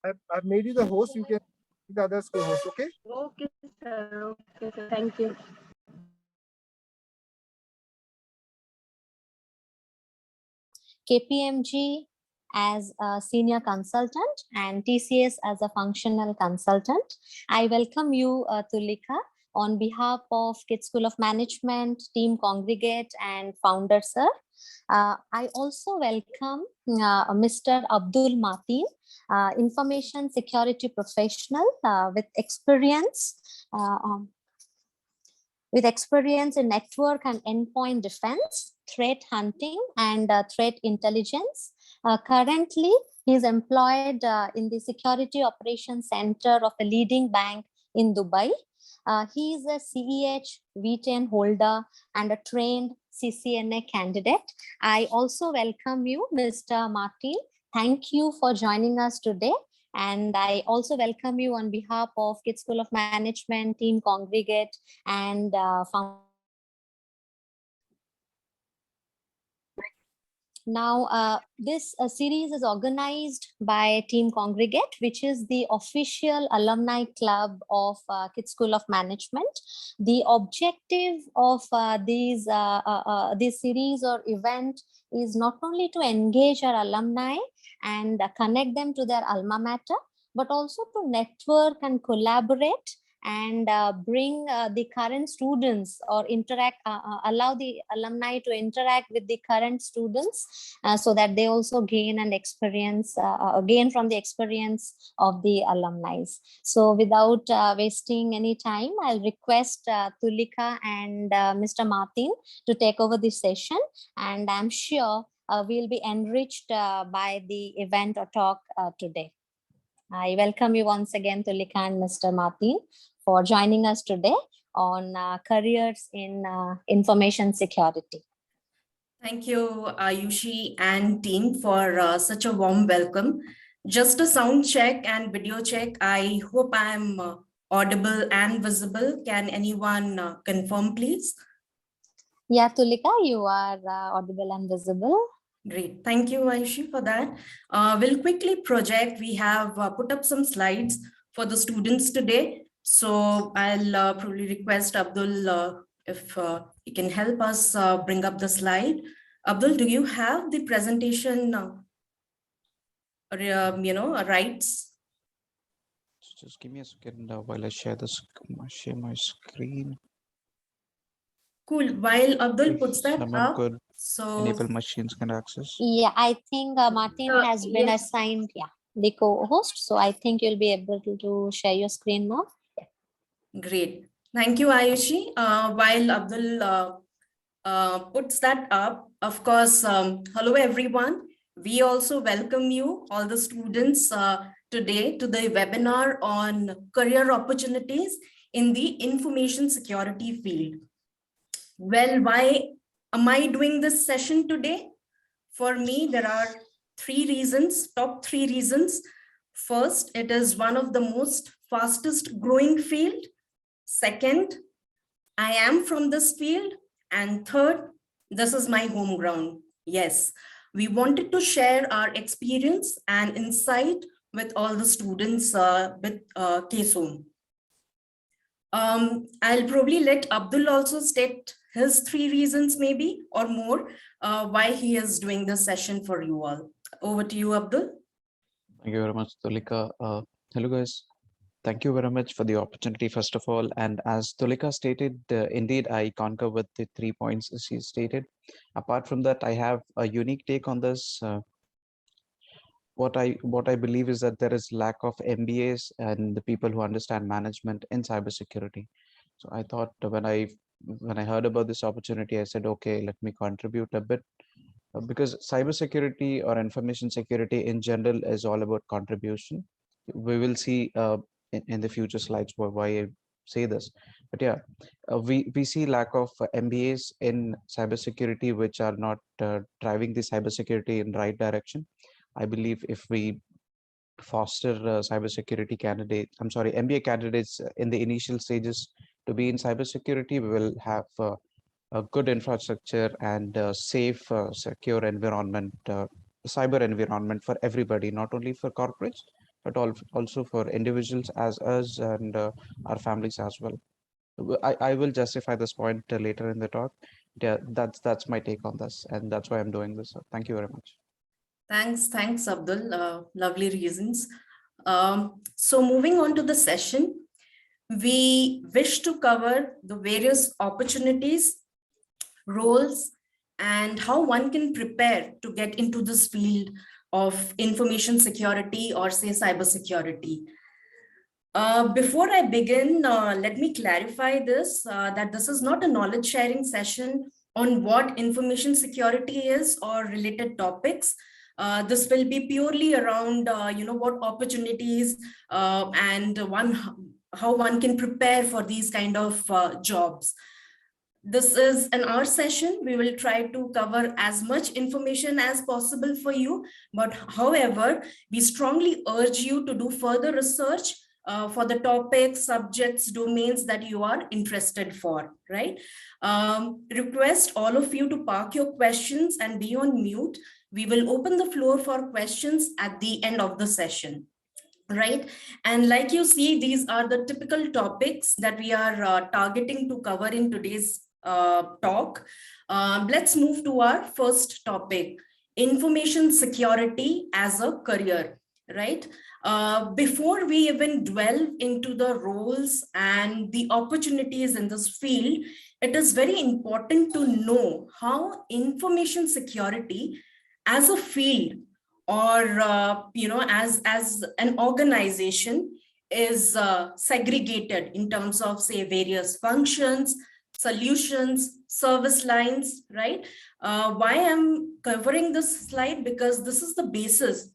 I've made you the host. You can be the others co-host. Okay. Okay, sir. Okay, sir. Thank you. KPMG as a senior consultant and TCS as a functional consultant. I welcome you, Tulika, on behalf of KIIT School of Management, Team Congregate, and Founder, sir. I also welcome Mr. Abdul Mateen, information security professional uh, um, with experience in network and endpoint defense, threat hunting, and threat intelligence. Currently, he is employed in the Security Operations Center of a leading bank in Dubai. He is a CEH V10 holder and a trained CCNA candidate. I also welcome you, Mr. Martin. Thank you for joining us today. And I also welcome you on behalf of KIIT School of Management, Team Congregate, and Now, this series is organized by Team Congregate, which is the official alumni club of KIIT School of Management. The objective of this series or event is not only to engage our alumni and connect them to their alma mater, but also to network and collaborate and bring the current students or allow the alumni to interact with the current students so that they also gain an experience, gain from the experience of the alumni. So without wasting any time, I'll request Tulika and Mr. Martin to take over this session, and I'm sure we'll be enriched by the event or talk today. I welcome you once again, Tulika and Mr. Martin, for joining us today on careers in information security. Thank you, Ayushi and team for such a warm welcome. Just a sound check and video check. I hope I'm audible and visible. Can anyone confirm, please? Yeah, Tulika, you are audible and visible. Great. Thank you, Ayushi, for that. We'll quickly project. We have put up some slides for the students today. So I'll probably request Abdul if he can help us bring up the slide. Abdul, do you have the presentation, rights? Just give me a second while I share my screen. Cool. While Abdul puts that Someone up, could so enable machines can access. Yeah, I think Martin has been yes. assigned, the co-host. So I think you'll be able to share your screen now. great. Thank you, Ayushi. While Abdul puts that up, of course, hello, everyone. We also welcome you, all the students, today to the webinar on career opportunities in the information security field. Well, why am I doing this session today? For me, there are top three reasons. First, it is one of the most fastest growing field. Second, I am from this field. And third, this is my home ground. Yes, we wanted to share our experience and insight with all the students with KSOM. I'll probably let Abdul also state his three reasons maybe or more why he is doing this session for you all. Over to you, Abdul. Thank you very much, Tulika. Hello, guys. Thank you very much for the opportunity, first of all. And as Tulika stated, indeed, I concur with the 3 points she stated. Apart from that, I have a unique take on this. What I believe is that there is lack of MBAs and the people who understand management in cybersecurity. So I thought when I heard about this opportunity, I said, okay, let me contribute a bit. Because cybersecurity or information security in general is all about contribution. We will see in the future slides why I say this. But yeah, we see lack of MBAs in cybersecurity, which are not driving the cybersecurity in the right direction. I believe if we foster MBA candidates in the initial stages to be in cybersecurity, we will have a good infrastructure and a safe, secure environment, cyber environment for everybody, not only for corporates, but also for individuals as us and our families as well. I will justify this point later in the talk. Yeah, that's my take on this, and that's why I'm doing this. So thank you very much. Thanks, Abdul. Lovely reasons. So moving on to the session, we wish to cover the various opportunities, roles, and how one can prepare to get into this field of information security or say cybersecurity. Before I begin, let me clarify this, that this is not a knowledge sharing session on what information security is or related topics. This will be purely around, what opportunities and how one can prepare for these kind of jobs. This is an hour session. We will try to cover as much information as possible for you. But however, we strongly urge you to do further research for the topics, subjects, domains that you are interested for, right? Request all of you to park your questions and be on mute. We will open the floor for questions at the end of the session. Right. And like you see, these are the typical topics that we are targeting to cover in today's talk. Let's move to our first topic, information security as a career, right? Before we even delve into the roles and the opportunities in this field, it is very important to know how information security as a field or as an organization is segregated in terms of say various functions, solutions, service lines, right? Why I'm covering this slide, because this is the basis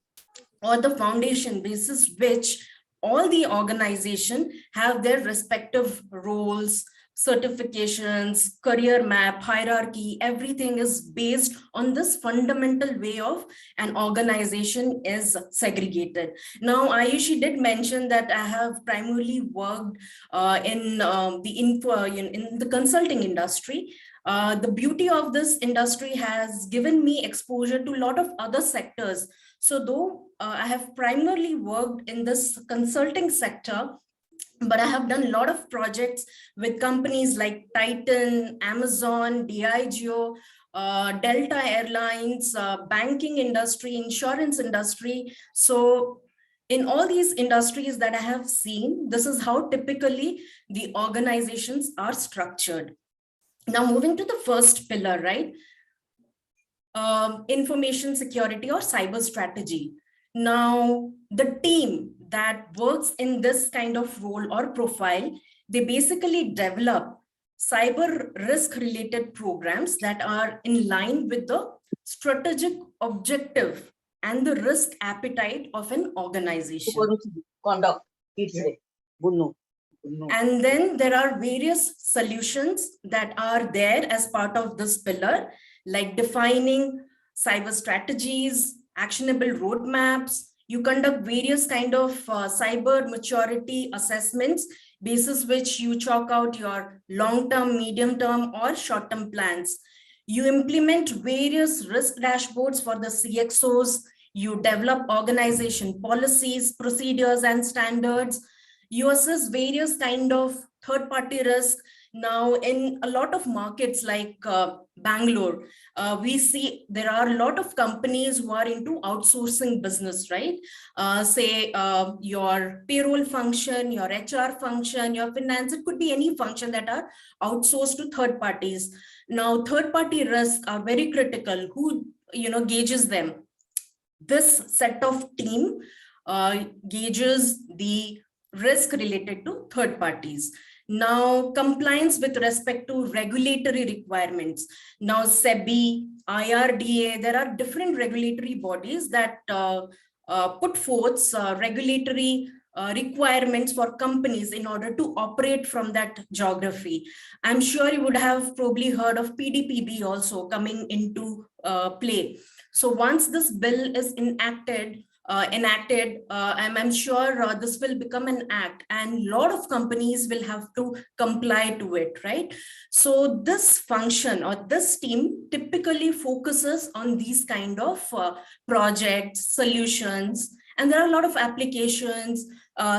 or the foundation basis which all the organization have their respective roles, certifications, career map, hierarchy, everything is based on this fundamental way of an organization is segregated. Now, Ayushi did mention that I have primarily worked in the consulting industry. The beauty of this industry has given me exposure to a lot of other sectors. So though I have primarily worked in this consulting sector, but I have done a lot of projects with companies like Titan, Amazon, Diageo, Delta Airlines, banking industry, insurance industry. So in all these industries that I have seen, this is how typically the organizations are structured. Now moving to the first pillar, right? Information security or cyber strategy. Now, the team that works in this kind of role or profile, they basically develop cyber risk related programs that are in line with the strategic objective and the risk appetite of an organization. And then there are various solutions that are there as part of this pillar, like defining cyber strategies, actionable roadmaps. You conduct various kind of cyber maturity assessments, basis which you chalk out your long-term, medium-term, or short-term plans. You implement various risk dashboards for the CXOs. You develop organization policies, procedures, and standards. You assess various kind of third-party risk. Now, in a lot of markets like Bangalore, we see there are a lot of companies who are into outsourcing business, right? Say your payroll function, your HR function, your finance, it could be any function that are outsourced to third parties. Now, third-party risks are very critical. Who gauges them? This set of team gauges the risk related to third parties. Now, compliance with respect to regulatory requirements. Now, SEBI, IRDA, there are different regulatory bodies that put forth regulatory requirements for companies in order to operate from that geography. I'm sure you would have probably heard of PDPB also coming into play. So once this bill is enacted, I'm sure this will become an act and a lot of companies will have to comply to it, right? So this function or this team typically focuses on these kind of projects, solutions, And there are a lot of applications,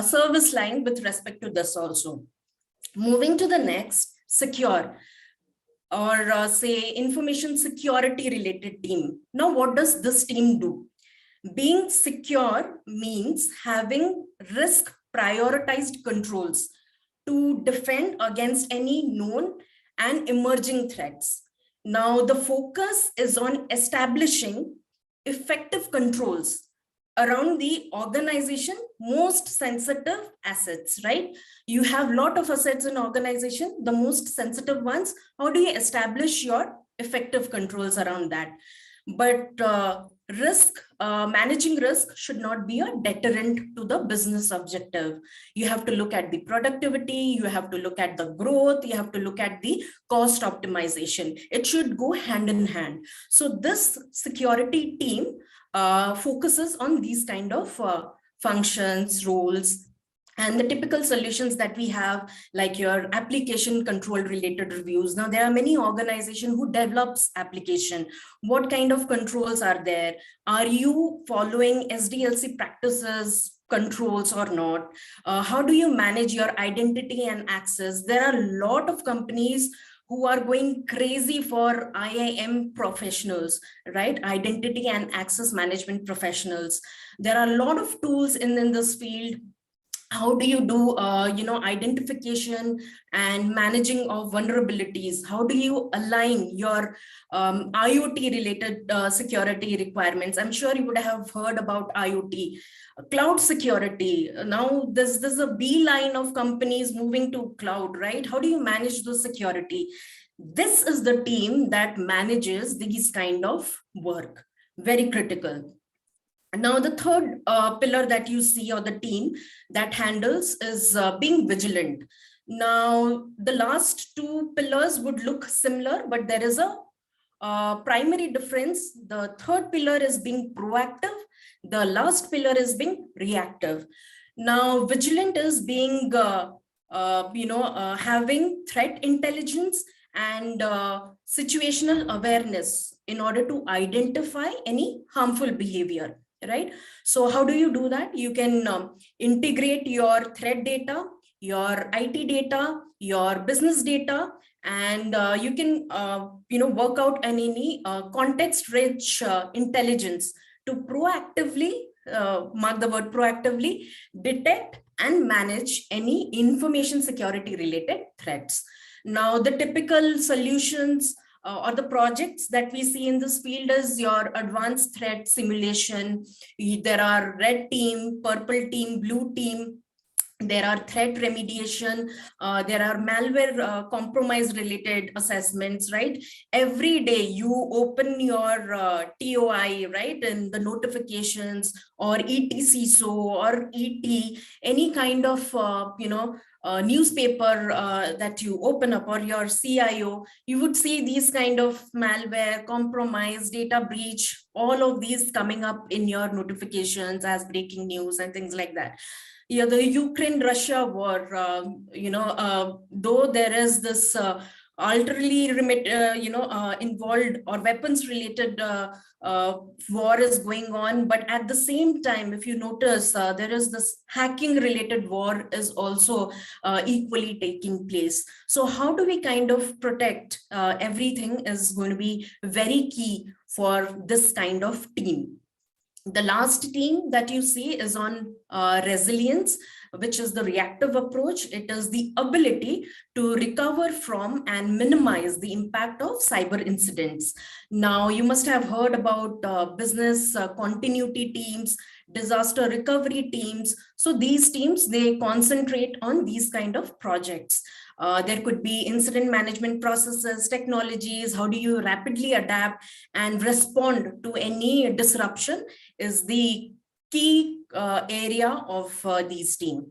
service line with respect to this also. Moving to the next, secure, or say information security related team. Now, what does this team do? Being secure means having risk prioritized controls to defend against any known and emerging threats. Now, the focus is on establishing effective controls around the organization most sensitive assets, right? You have a lot of assets in organization, the most sensitive ones. How do you establish your effective controls around that? But managing risk should not be a deterrent to the business objective. You have to look at the productivity, you have to look at the growth, you have to look at the cost optimization. It should go hand in hand. So this security team focuses on these kind of functions, roles, and the typical solutions that we have, like your application control related reviews. Now, there are many organizations who develops application. What kind of controls are there? Are you following SDLC practices, controls or not? How do you manage your identity and access? There are a lot of companies who are going crazy for IAM professionals, right? Identity and access management professionals. There are a lot of tools in this field. How do you do, identification and managing of vulnerabilities? How do you align your IoT related security requirements? I'm sure you would have heard about IoT, cloud security. Now there's a beeline of companies moving to cloud, right? How do you manage the security? This is the team that manages these kind of work, very critical. Now, the third pillar that you see, or the team that handles, is being vigilant. Now, the last two pillars would look similar, but there is a primary difference. The third pillar is being proactive. The last pillar is being reactive. Now, vigilant is being, having threat intelligence and situational awareness in order to identify any harmful behavior. Right? So how do you do that? You can integrate your threat data, your IT data, your business data, and you can work out any context-rich intelligence to proactively, mark the word proactively, detect and manage any information security related threats. Now, the typical solutions or the projects that we see in this field is your advanced threat simulation. There are red team, purple team, blue team. There are threat remediation. There are malware compromise related assessments, right? Every day you open your TOI, right? And the notifications, or ETCSO or ET, any kind of, newspaper that you open up, or your CIO, you would see these kind of malware, compromise, data breach, all of these coming up in your notifications as breaking news and things like that. Yeah, the Ukraine-Russia war, though there is this ultimately involved or weapons-related war is going on, but at the same time, if you notice, there is this hacking-related war is also equally taking place. So how do we kind of protect everything is going to be very key for this kind of team. The last team that you see is on resilience, which is the reactive approach. It is the ability to recover from and minimize the impact of cyber incidents. Now, you must have heard about business continuity teams, disaster recovery teams. So these teams, they concentrate on these kind of projects. There could be incident management processes, technologies. How do you rapidly adapt and respond to any disruption is the key area of these teams.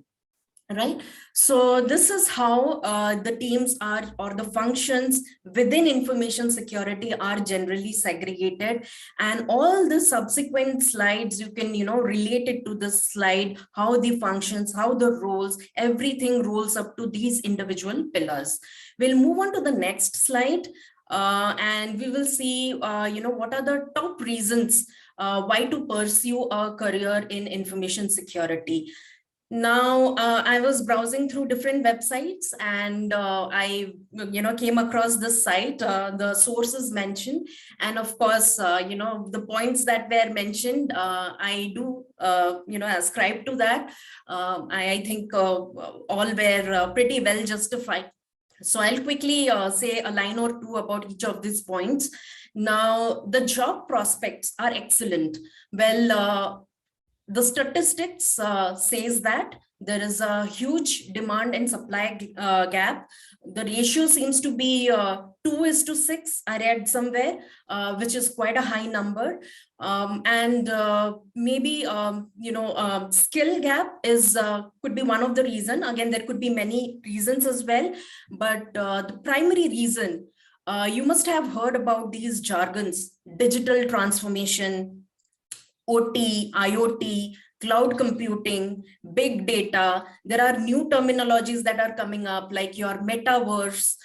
Right. So this is how the teams are, or the functions within information security are generally segregated. And all the subsequent slides, you can, relate it to this slide, how the functions, how the roles, everything rolls up to these individual pillars. We'll move on to the next slide. And we will see, what are the top reasons why to pursue a career in information security. Now, I was browsing through different websites, and I, came across this site, the sources mentioned, and of course, the points that were mentioned, I do, ascribe to that. I think all were pretty well justified. So I'll quickly say a line or two about each of these points. Now, the job prospects are excellent. Well, the statistics says that there is a huge demand and supply gap. The ratio seems to be 2:6, I read somewhere, which is quite a high number. And maybe, skill gap is could be one of the reason. Again, there could be many reasons as well, but the primary reason, you must have heard about these jargons: digital transformation, OT, IoT, cloud computing, big data. There are new terminologies that are coming up, like your metaverse,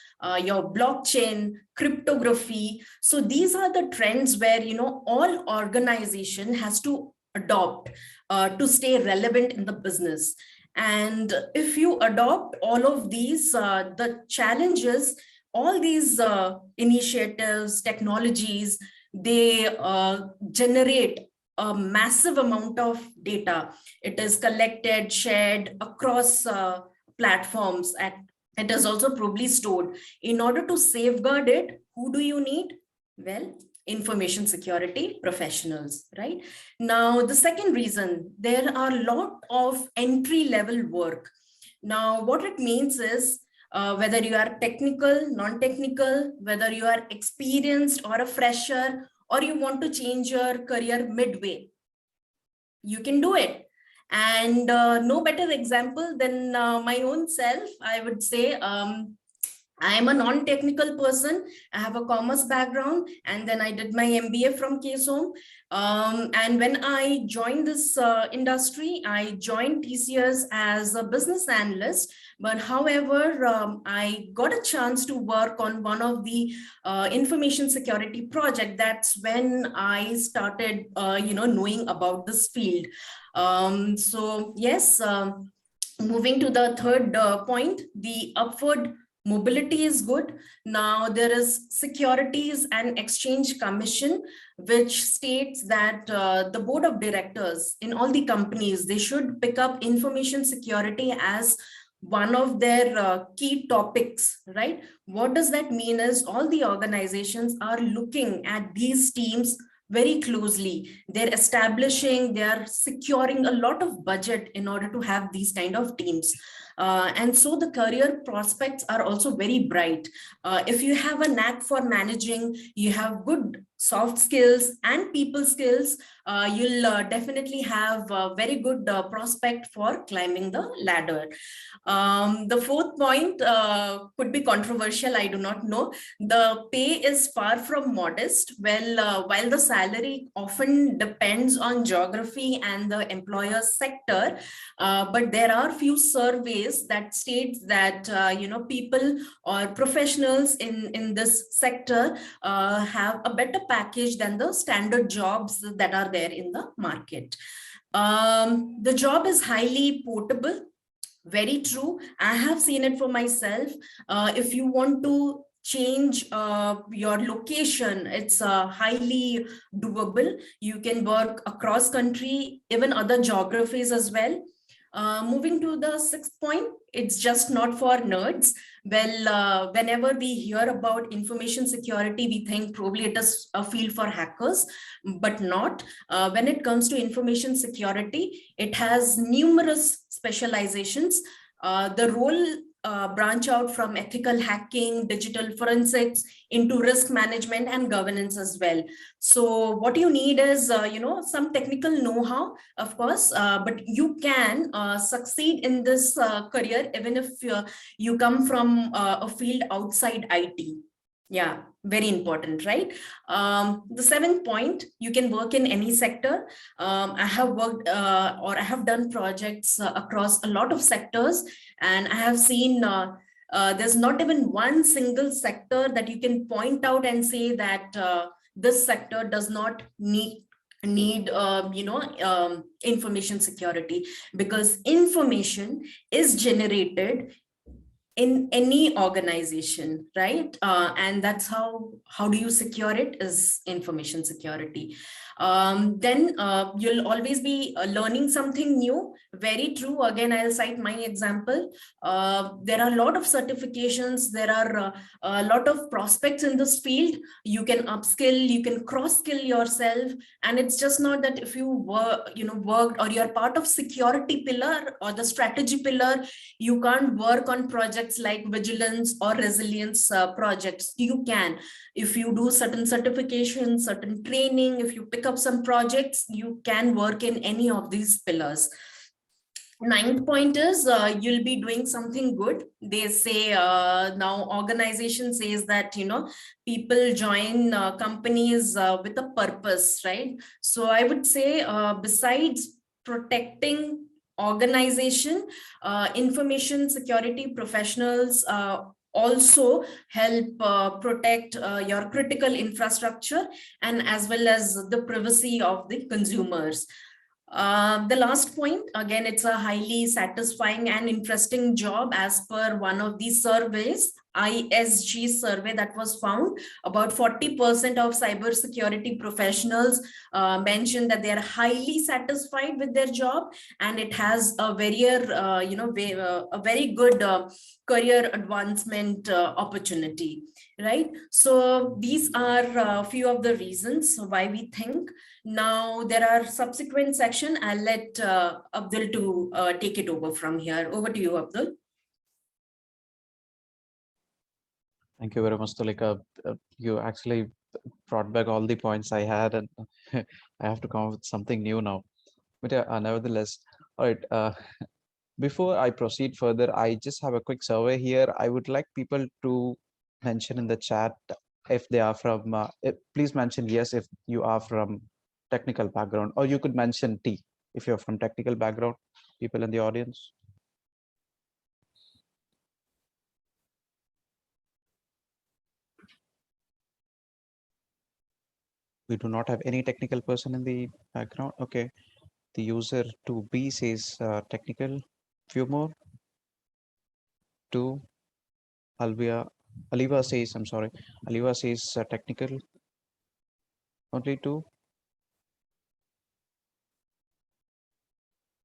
your blockchain, cryptography. So these are the trends where, all organization has to adopt to stay relevant in the business. And if you adopt all of these, the challenges, all these initiatives, technologies, they generate a massive amount of data. It is collected, shared across platforms, and it is also probably stored. In order to safeguard it, who do you need? Well, information security professionals, right? Now, the second reason, there are a lot of entry-level work. Now, what it means is, whether you are technical, non-technical, whether you are experienced or a fresher, or you want to change your career midway, you can do it. And no better example than my own self. I would say I am a non-technical person. I have a commerce background, and then I did my MBA from KSOM. And when I joined this industry, I joined TCS as a business analyst. But however, I got a chance to work on one of the information security project. That's when I started, knowing about this field. So yes, moving to the third point, the upward mobility is good. Now there is Securities and Exchange Commission, which states that the board of directors in all the companies, they should pick up information security as one of their key topics, right? What does that mean is all the organizations are looking at these teams very closely. They're establishing, they're securing a lot of budget in order to have these kind of teams. And so the career prospects are also very bright. If you have a knack for managing, you have good soft skills and people skills, you'll definitely have a very good prospect for climbing the ladder. The fourth point could be controversial, I do not know. The pay is far from modest. Well, while the salary often depends on geography and the employer sector, but there are few surveys that states that people or professionals in this sector have a better package than the standard jobs that are there in the market. The job is highly portable. Very true. I have seen it for myself. If you want to change your location, it's highly doable. You can work across country, even other geographies as well. Moving to the sixth point, it's just not for nerds. Well, whenever we hear about information security, we think probably it is a field for hackers, but not. When it comes to information security, it has numerous specializations. The role branch out from ethical hacking, digital forensics, into risk management and governance as well. So what you need is, some technical know-how, of course, but you can succeed in this career even if you come from a field outside IT. Yeah, very important, right? The seventh point, you can work in any sector. I have worked or I have done projects across a lot of sectors, and I have seen there's not even one single sector that you can point out and say that this sector does not need need information security, because information is generated in any organization, right? And that's how do you secure it, is information security. Then you'll always be learning something new. Very true. Again, I'll cite my example. There are a lot of certifications, there are a lot of prospects in this field. You can upskill, you can cross skill yourself. And it's just not that if you worked, or you're part of security pillar or the strategy pillar, you can't work on projects like vigilance or resilience projects. You can, if you do certain certifications, certain training, if you pick up some projects, you can work in any of these pillars. Ninth point is you'll be doing something good. They say now organization says that people join companies with a purpose, right? So I would say besides protecting organization, information security professionals also help protect your critical infrastructure, and as well as the privacy of the consumers. The last point, again, it's a highly satisfying and interesting job. As per one of these surveys, ISG survey that was found, about 40% of cybersecurity professionals mentioned that they are highly satisfied with their job, and it has a very good career advancement opportunity, right? So these are a few of the reasons why we think. Now there are subsequent section. I'll let Abdul to take it over from here. Over to you, Abdul. Thank you very much, Tulika. You actually brought back all the points I had, and I have to come up with something new now. But nevertheless, all right. Before I proceed further, I just have a quick survey here. I would like people to mention in the chat if they are from, please mention yes if you are from technical background, or you could mention T if you're from technical background, people in the audience. We do not have any technical person in the background. Okay. The user 2B says technical. Few more. 2. Aliva says, I'm sorry. Aliva says technical. Only 2.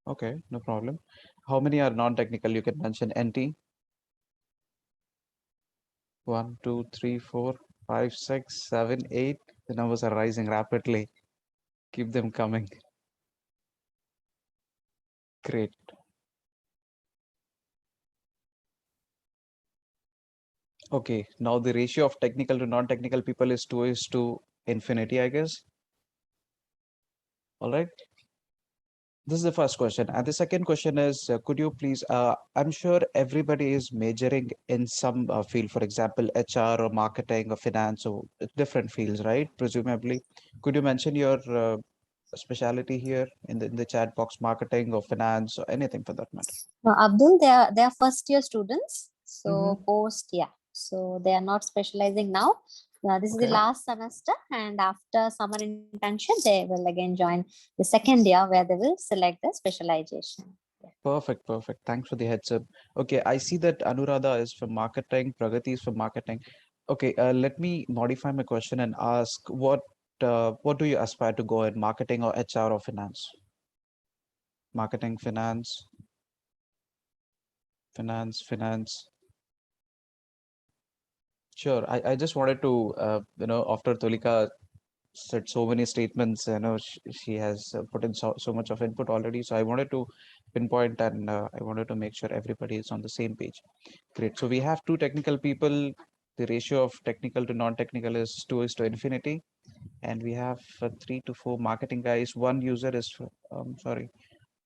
Okay, no problem. How many are non-technical? You can mention NT. 1, 2, 3, 4, 5, 6, 7, 8. The numbers are rising rapidly. Keep them coming. Great. Okay, now the ratio of technical to non-technical people is 2:infinity, I guess. All right. This is the first question. And the second question is, could you please, I'm sure everybody is majoring in some field, for example, HR or marketing or finance or different fields, right? Presumably. Could you mention your specialty here in the chat box, marketing or finance or anything for that matter? No, Abdul, they are first year students. So so they are not specializing now. This is the last semester, and after summer internship, they will again join the second year where they will select the specialization. Perfect, perfect. Thanks for the heads up. Okay, I see that Anuradha is from marketing, Pragati is from marketing. Okay, let me modify my question and ask what do you aspire to go in, marketing or HR or finance? Marketing, finance, finance. Sure. I just wanted to, after Tulika said so many statements, she has put in so much of input already. So I wanted to pinpoint, and I wanted to make sure everybody is on the same page. Great. So we have 2 technical people. The ratio of technical to non-technical is 2:infinity. And we have 3 to 4 marketing guys. One user is, sorry,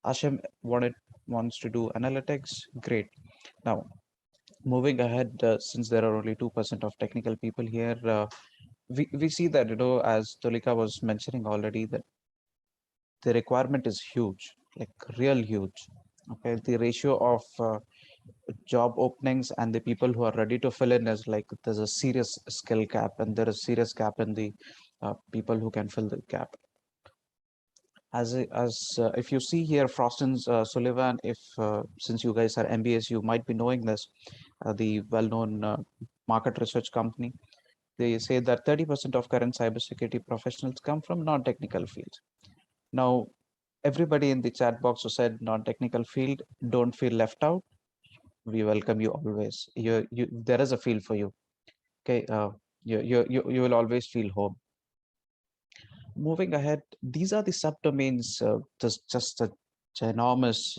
Ashim wants to do analytics. Great. Now, moving ahead, since there are only 2% of technical people here, we see that, as Tulika was mentioning already, that the requirement is huge, like real huge. Okay, the ratio of job openings and the people who are ready to fill in is like there's a serious skill gap, and there is serious gap in the people who can fill the gap. if you see here, Frost and Sullivan, if since you guys are MBAs, you might be knowing this, the well-known market research company. They say that 30% of current cybersecurity professionals come from non-technical fields. Now, everybody in the chat box who said non-technical field, don't feel left out. We welcome you always. There is a field for you. Okay, you will always feel home. Moving ahead, these are the subdomains, just a ginormous,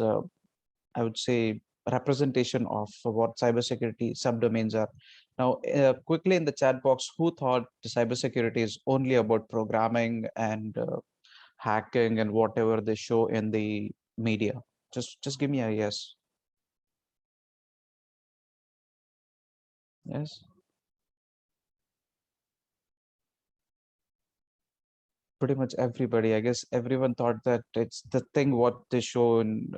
I would say, representation of what cybersecurity subdomains are. Now, quickly in the chat box, who thought the cybersecurity is only about programming and hacking and whatever they show in the media? Just give me a yes. Yes. Pretty much everybody, I guess everyone thought that it's the thing what they show in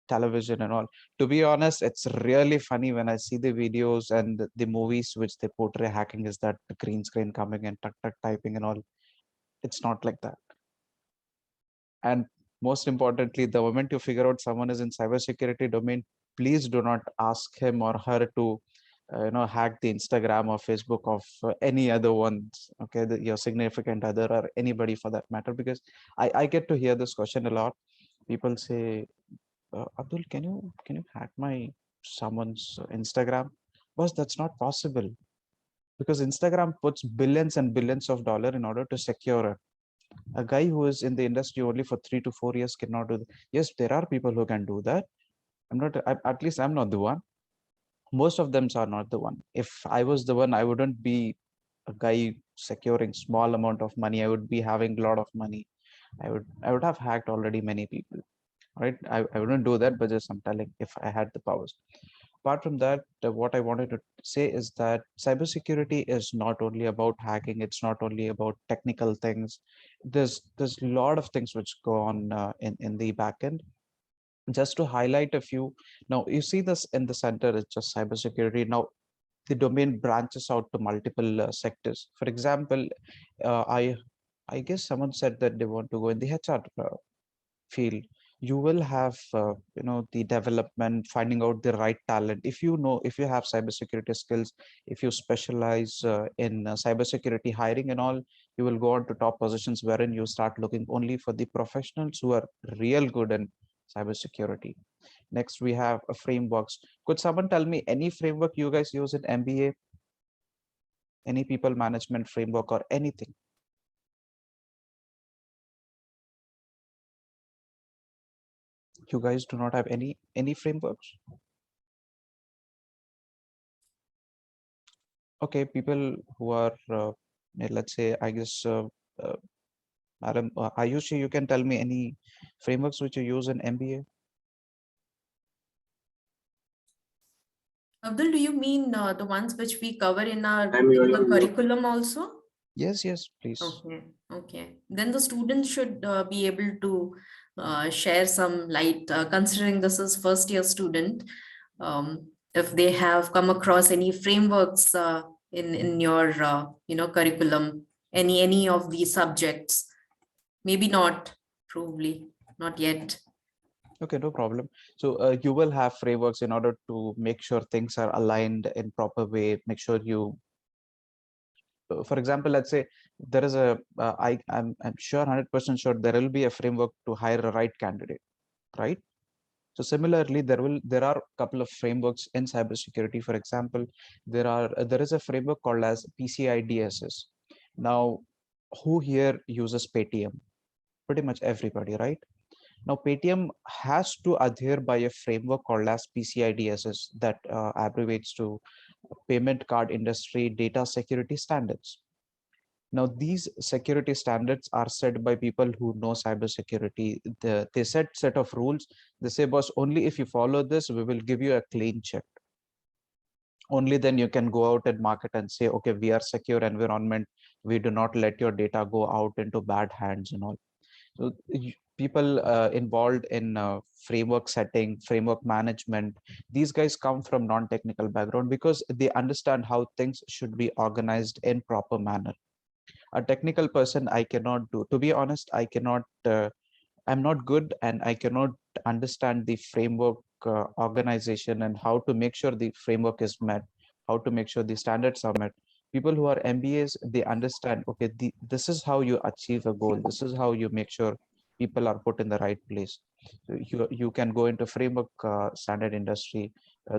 television and all. To be honest, it's really funny when I see the videos and the movies which they portray hacking is that the green screen coming and tuck typing and all. It's not like that. And most importantly, the moment you figure out someone is in cybersecurity domain, please do not ask him or her to hack the Instagram or Facebook of any other ones, okay, your significant other or anybody for that matter, because I get to hear this question a lot. People say, Abdul, can you hack my someone's Instagram? Boss, that's not possible, because Instagram puts billions and billions of dollars in order to secure it. A guy who is in the industry only for 3 to 4 years cannot do that. Yes, there are people who can do that. At least I'm not the one. Most of them are not the one. If I was the one, I wouldn't be a guy securing small amount of money. I would be having a lot of money. I would have hacked already many people, right? I wouldn't do that, but just I'm telling, if I had the powers. Apart from that, what I wanted to say is that cybersecurity is not only about hacking. It's not only about technical things. There's a lot of things which go on in the back end. Just to highlight a few, now you see this in the center, it's just cybersecurity. Now the domain branches out to multiple sectors. For example, I guess someone said that they want to go in the HR field. You will have the development, finding out the right talent. If you have cybersecurity skills, if you specialize in cybersecurity hiring and all, you will go on to top positions wherein you start looking only for the professionals who are real good in cybersecurity. Next, we have frameworks. Could someone tell me any framework you guys use in MBA? Any people management framework or anything? You guys do not have any frameworks? Okay, people who are, let's say, I guess, Madam Ayushi, you can tell me any frameworks which you use in MBA? Abdul, do you mean the ones which we cover in our curriculum also? Yes, please. Okay. Then the students should be able to share some light, considering this is first year student. If they have come across any frameworks in your curriculum, any of these subjects, maybe not, probably not yet. Okay, no problem. So you will have frameworks in order to make sure things are aligned in proper way. Make sure you, for example, let's say there is I'm sure 100% sure there will be a framework to hire a right candidate, right? So similarly, there are a couple of frameworks in cybersecurity. For example, there is a framework called as Pci Dss. Now, who here uses Paytm? Pretty much everybody, right? Now, Paytm has to adhere by a framework called as Pci Dss that abbreviates to Payment Card Industry Data Security Standards. Now, these security standards are set by people who know cybersecurity. They set of rules. They say, boss, only if you follow this, we will give you a clean check. Only then you can go out and market and say, okay, we are secure environment. We do not let your data go out into bad hands and all. So people involved in framework setting, framework management, these guys come from non-technical background because they understand how things should be organized in proper manner. A technical person, I cannot do. To be honest, I cannot I'm not good and I cannot understand the framework organization and how to make sure the framework is met, how to make sure the standards are met. People who are MBAs, they understand, okay, this is how you achieve a goal. This is how you make sure people are put in the right place. So you can go into framework standard industry.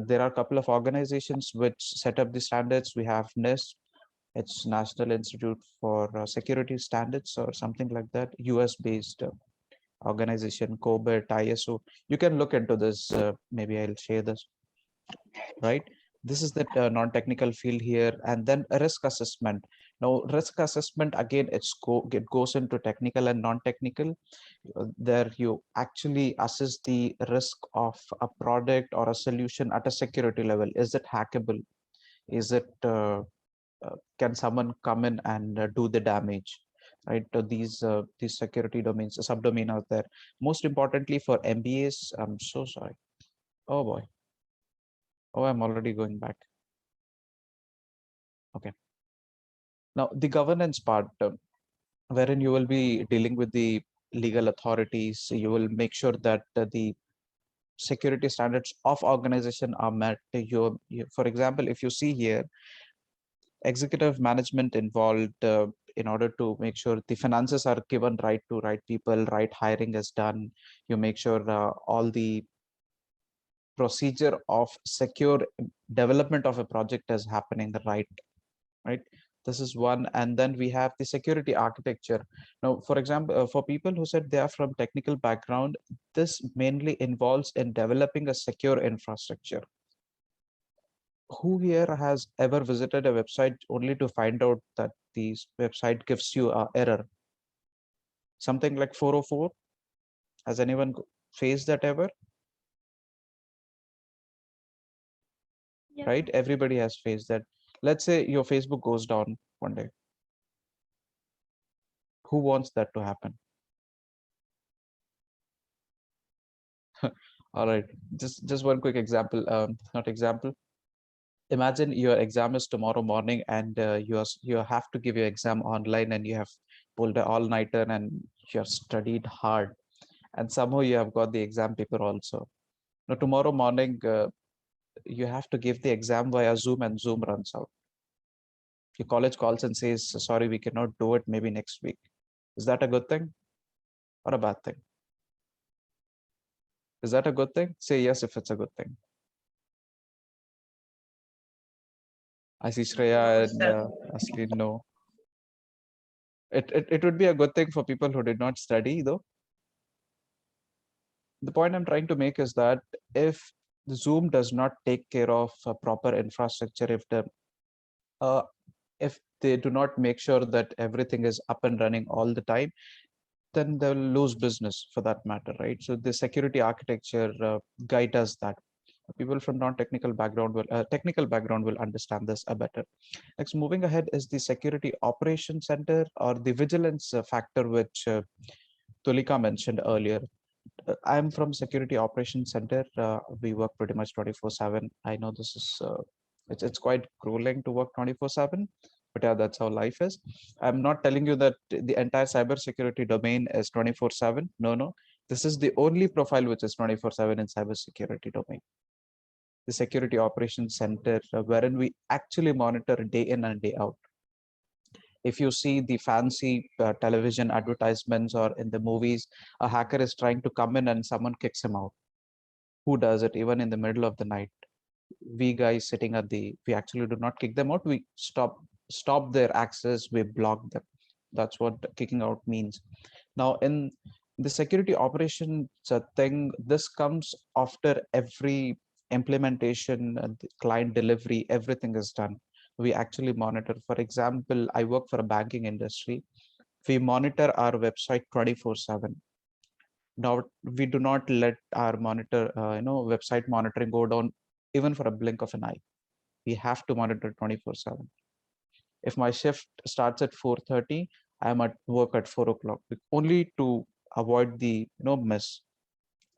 There are a couple of organizations which set up the standards. We have NIST, it's National Institute for Security Standards or something like that, US based organization, KIIT, ISO. You can look into this. Maybe I'll share this, right? This is the non-technical field here, and then a risk assessment. Now, risk assessment, again, it goes into technical and non-technical. There you actually assess the risk of a product or a solution at a security level. Is it hackable? Is it, can someone come in and do the damage? Right, these security domains, a subdomain out there. Most importantly for MBAs, I'm so sorry. Oh boy. Oh, I'm already going back. Okay. Now the governance part, wherein you will be dealing with the legal authorities. You will make sure that the security standards of organization are met. For example, if you see here, executive management involved in order to make sure the finances are given right to right people, right hiring is done. You make sure all the procedure of secure development of a project is happening right. This is one. And then we have the security architecture. Now, for example, for people who said they are from technical background, this mainly involves in developing a secure infrastructure. Who here has ever visited a website only to find out that the website gives you an error? Something like 404? Has anyone faced that ever? Yeah. Right? Everybody has faced that. Let's say your Facebook goes down one day. Who wants that to happen? All right, just one quick example. Not example. Imagine your exam is tomorrow morning, and you have to give your exam online, and you have pulled an all-nighter and you have studied hard, and somehow you have got the exam paper also. Now tomorrow morning, you have to give the exam via Zoom, and Zoom runs out. Your college calls and says, sorry, we cannot do it, maybe next week. Is that a good thing or a bad thing? Is that a good thing? Say yes if it's a good thing. I see Shreya and Asli, no. It would be a good thing for people who did not study, though. The point I'm trying to make is that if the Zoom does not take care of proper infrastructure, if they do not make sure that everything is up and running all the time, then they'll lose business for that matter, right? So the security architecture guy does that. People from non-technical background will technical background will understand this a better. Next, moving ahead is the security operations center or the vigilance factor, which Tulika mentioned earlier. I'm from security operations center. We work pretty much 24/7. I know this is it's quite grueling to work 24/7, but yeah, that's how life is. I'm not telling you that the entire cybersecurity domain is 24/7. No, no. This is the only profile which is 24/7 in cybersecurity domain. The security operations center, wherein we actually monitor day in and day out. If you see the fancy television advertisements or in the movies, a hacker is trying to come in and someone kicks him out. Who does it even in the middle of the night? We guys sitting at we actually do not kick them out. We stop their access. We block them. That's what kicking out means. Now in the security operations thing, this comes after every implementation, the client delivery, everything is done. We actually monitor. For example, I work for a banking industry. We monitor our website 24/7. Now we do not let our website monitoring go down even for a blink of an eye. We have to monitor 24/7. If my shift starts at 4:30, I'm at work at 4 o'clock, only to avoid the miss.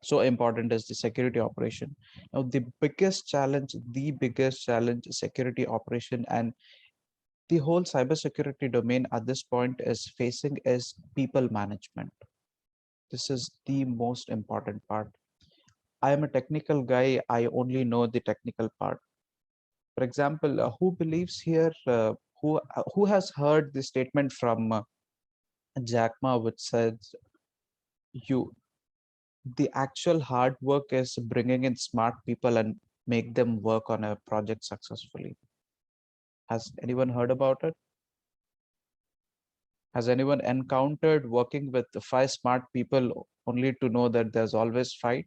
So important is the security operation. Now the biggest challenge is security operation, and the whole cybersecurity domain at this point is facing is people management. This is the most important part. I am a technical guy. I only know the technical part. For example, who believes here, who has heard the statement from Jack Ma, which says, you, the actual hard work is bringing in smart people and make them work on a project successfully. Has anyone heard about it? Has anyone encountered working with 5 smart people only to know that there's always fight?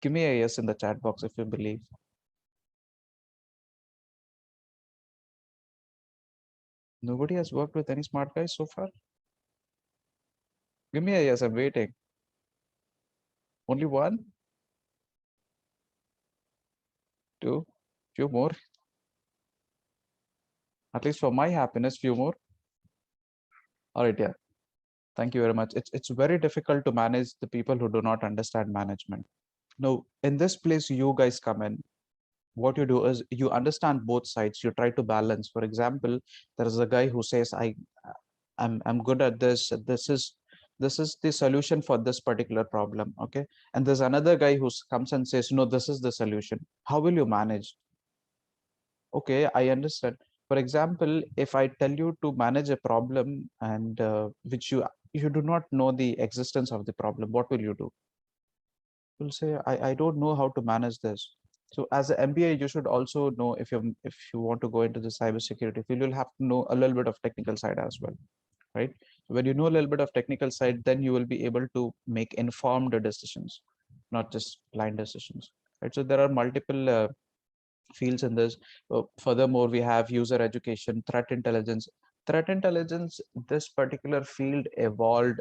Give me a yes in the chat box if you believe. Nobody has worked with any smart guys so far? Give me a yes, I'm waiting. Only one? Two? Few more? At least for my happiness, few more. All right, yeah. Thank you very much. It's very difficult to manage the people who do not understand management. Now, in this place, you guys come in. What you do is you understand both sides. You try to balance. For example, there is a guy who says, I'm good at this. This is the solution for this particular problem. Okay. And there's another guy who comes and says, no, this is the solution. How will you manage? Okay, I understand. For example, if I tell you to manage a problem and which you do not know the existence of the problem, what will you do? You'll say, I don't know how to manage this. So as an MBA, you should also know, if you want to go into the cybersecurity field, you'll have to know a little bit of technical side as well, right? When you know a little bit of technical side, then you will be able to make informed decisions, not just blind decisions, right? So there are multiple fields in this. Furthermore, we have user education, threat intelligence. Threat intelligence, this particular field evolved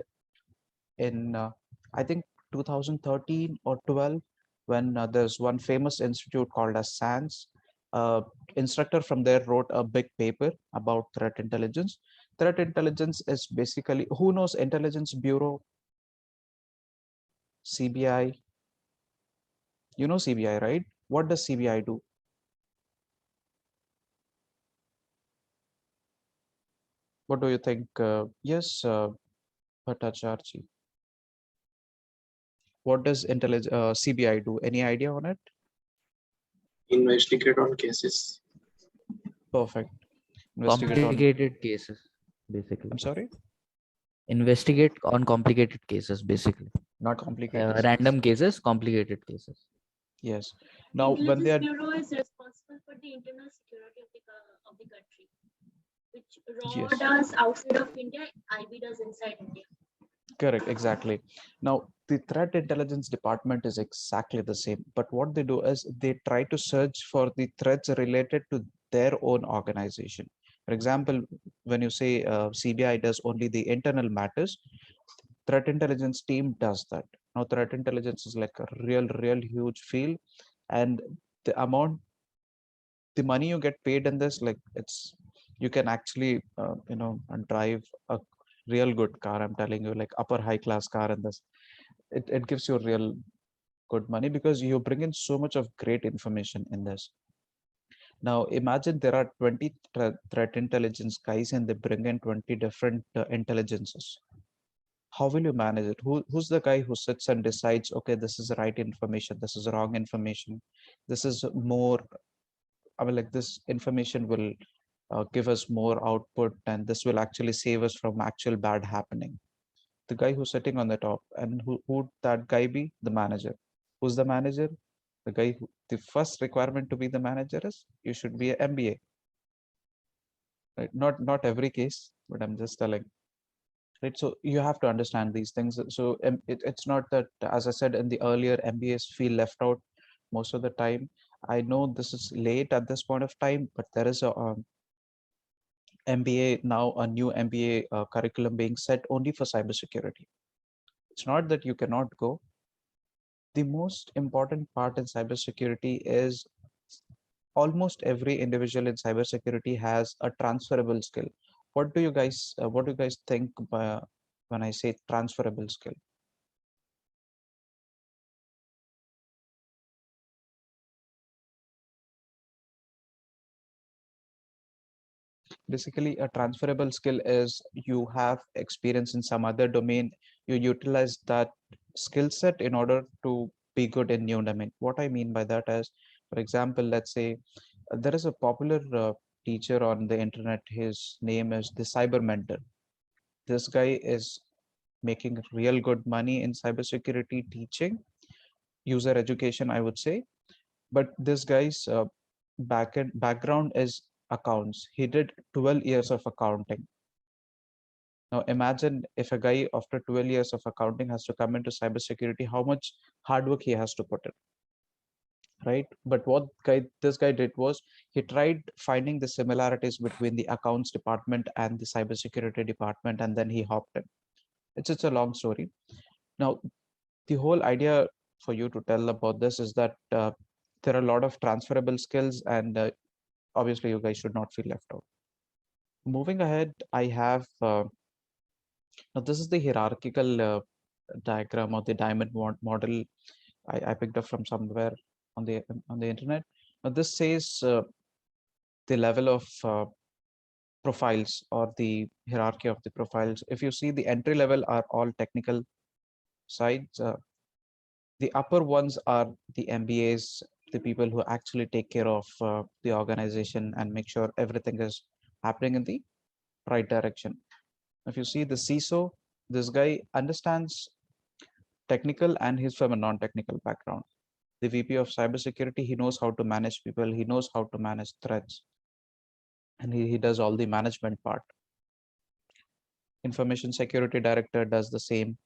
in, I think, 2013 or 12, when there's one famous institute called as SANS. Instructor from there wrote a big paper about threat intelligence. Threat intelligence is basically, who knows Intelligence Bureau, CBI? You know CBI, right? What does CBI do? What do you think? Yes, Bhattacharji. What does CBI do? Any idea on it? Investigate on cases. Perfect. Investigate on, Complicated cases, basically. I'm sorry? Investigate on complicated cases, basically. Not Complicated random cases, complicated cases. Yes. Now, when they are, Bureau is responsible for the internal security of the country, which RAW Yes. does outside of India, IB does inside India. correct, exactly. Now, the threat intelligence department is exactly the same, but what they do is they try to search for the threats related to their own organization. For example, when you say CBI does only the internal matters, threat intelligence team does that. Now, threat intelligence is like a real huge field, and the amount, the money you get paid in this, like, it's, you can actually drive a real good car. I'm telling you, like upper high class car in this. It gives you real good money because you bring in so much of great information in this. Now imagine there are 20 threat intelligence guys and they bring in 20 different intelligences. How will you manage it? Who's the guy who sits and decides, okay, this is the right information, this is wrong information, this is more, I mean, like, this information will give us more output and this will actually save us from actual bad happening? The guy who's sitting on the top. And who that guy be? The manager. Who's the manager? The guy who, the first requirement to be the manager is you should be an MBA, right? Not every case, but I'm just telling, right? So you have to understand these things. So it's not that, as I said in the earlier, MBAs feel left out most of the time. I know this is late at this point of time, but there is a MBA now, a new MBA curriculum being set only for cybersecurity. It's not that you cannot go. The most important part in cybersecurity is almost every individual in cybersecurity has a transferable skill. What do you guys think when I say transferable skill? Basically, a transferable skill is you have experience in some other domain, you utilize that skill set in order to be good in new domain. What I mean by that is, for example, let's say there is a popular teacher on the internet. His name is the Cyber Mentor. This guy is making real good money in cybersecurity teaching, user education, I would say. But this guy's background is accounts. He did 12 years of accounting. Now imagine if a guy after 12 years of accounting has to come into cybersecurity, how much hard work he has to put in, right? But what this guy did was he tried finding the similarities between the accounts department and the cybersecurity department, and then he hopped in. It's a long story. Now, the whole idea for you to tell about this is that there are a lot of transferable skills, and obviously you guys should not feel left out. Moving ahead, I have now this is the hierarchical diagram or the diamond model I picked up from somewhere on the internet. Now this says the level of profiles or the hierarchy of the profiles. If you see, the entry level are all technical sides. The upper ones are the MBAs, the people who actually take care of the organization and make sure everything is happening in the right direction. If you see the CISO, this guy understands technical and he's from a non-technical background. The VP of cybersecurity, he knows how to manage people, he knows how to manage threats, and he does all the management part. Information security director does the same.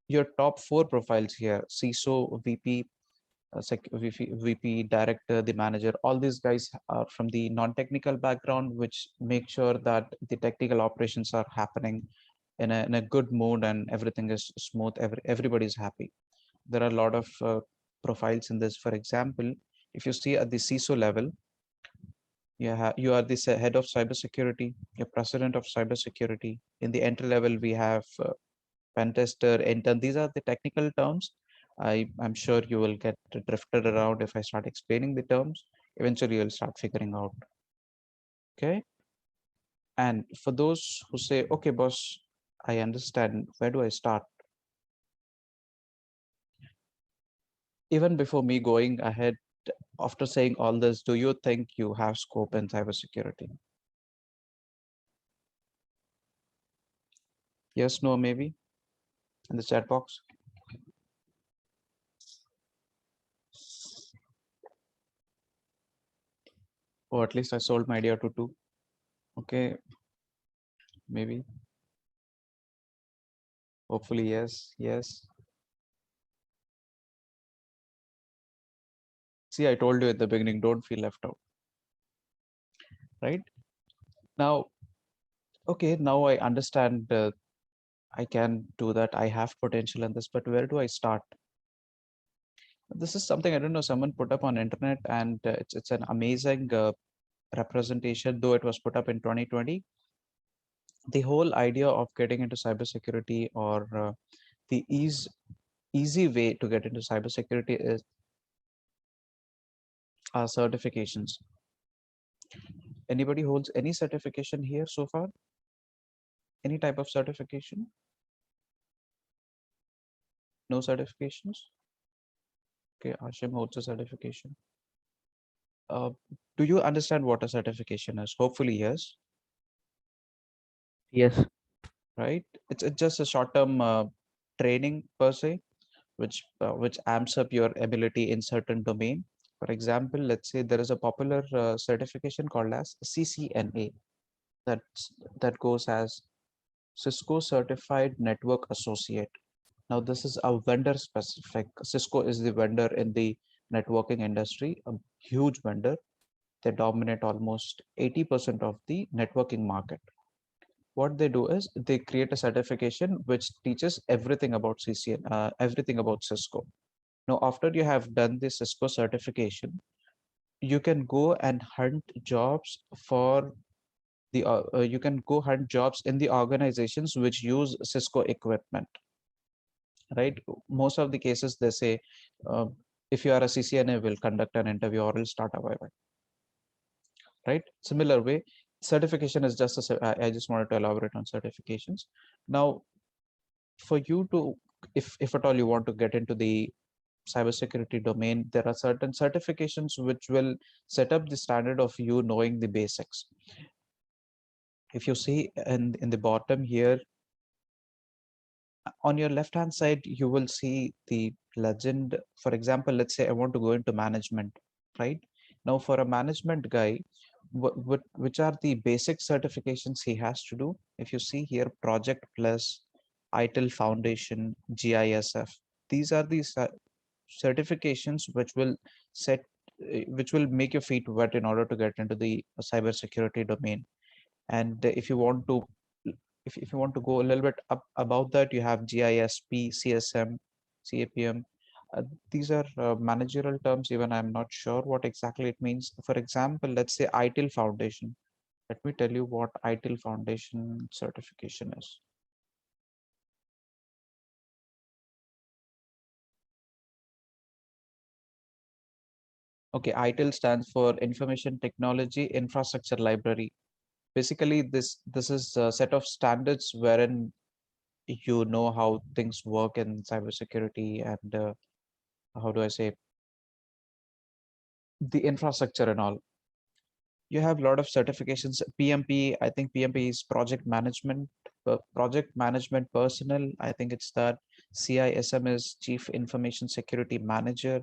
Your top 4 profiles here: CISO, VP, VP, director, the manager, all these guys are from the non-technical background, which make sure that the technical operations are happening in a good mood and everything is smooth. Everybody's happy. There are a lot of profiles in this. For example, if you see at the CISO level, you are the head of cybersecurity, you're president of cybersecurity. In the entry level, we have pen tester, intern. These are the technical terms. I'm sure you will get drifted around if I start explaining the terms. Eventually, you'll start figuring out. Okay. And for those who say, okay, boss, I understand, where do I start? Even before me going ahead, after saying all this, do you think you have scope in cybersecurity? Yes, no, maybe in the chat box. Or at least I sold my idea to 2. Okay, maybe. Hopefully, yes, yes. See, I told you at the beginning, don't feel left out. Right? Now, okay, now I understand I can do that. I have potential in this, but where do I start? This is something, I don't know, someone put up on internet, and it's an amazing representation, though it was put up in 2020. The whole idea of getting into cybersecurity, or the easy way to get into cybersecurity, is certifications. Anybody holds any certification here so far? Any type of certification? No certifications? Okay, Ashim holds a certification. Do you understand what a certification is? Hopefully, yes. Yes. Right? It's just a short-term training per se, which amps up your ability in certain domain. For example, let's say there is a popular certification called as CCNA. That goes as Cisco Certified Network Associate. Now, this is a vendor specific. Cisco is the vendor in the networking industry, a huge vendor. They dominate almost 80% of the networking market. What they do is they create a certification which teaches everything about CCN, everything about Cisco. Now, after you have done the Cisco certification, you can go and hunt jobs for the you can go hunt jobs in the organizations which use Cisco equipment. Right? Most of the cases they say, if you are a CCNA, will conduct an interview or will start a Wi-Fi. Right? Similar way, certification is just I just wanted to elaborate on certifications. Now, for you to, if at all you want to get into the cybersecurity domain, there are certain certifications which will set up the standard of you knowing the basics. If you see in the bottom here, on your left hand side, you will see the legend. For example, let's say I want to go into management, right? Now, for a management guy, which are the basic certifications he has to do? If you see here, Project Plus, ITIL Foundation, GISF, these are the certifications which will set, which will make your feet wet in order to get into the cybersecurity domain. And if you want to, if you want to go a little bit up about that, you have GISP, CSM, CAPM. These are managerial terms. Even I'm not sure what exactly it means. For example, let's say ITIL Foundation. Let me tell you what ITIL Foundation certification is. Okay, ITIL stands for Information Technology Infrastructure Library. Basically, this is a set of standards wherein you know how things work in cybersecurity and how do I say, the infrastructure and all. You have a lot of certifications. PMP, I think PMP is project management personnel. I think it's that. CISM is Chief Information Security Manager.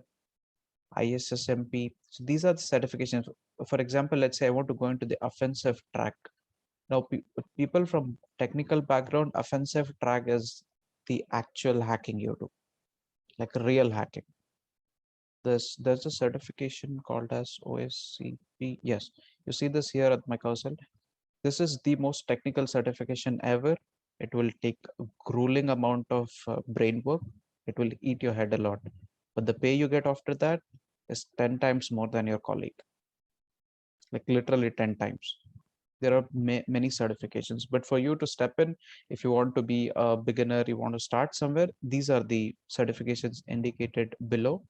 ISSMP. So these are the certifications. For example, let's say I want to go into the offensive track. Now, people from technical background, offensive track is the actual hacking you do, like real hacking. There's a certification called as OSCP. Yes, you see this here at my cursor. This is the most technical certification ever. It will take a grueling amount of brain work. It will eat your head a lot, but the pay you get after that is 10 times more than your colleague, like literally 10 times. There are many certifications, but for you to step in, if you want to be a beginner, you want to start somewhere, these are the certifications indicated below.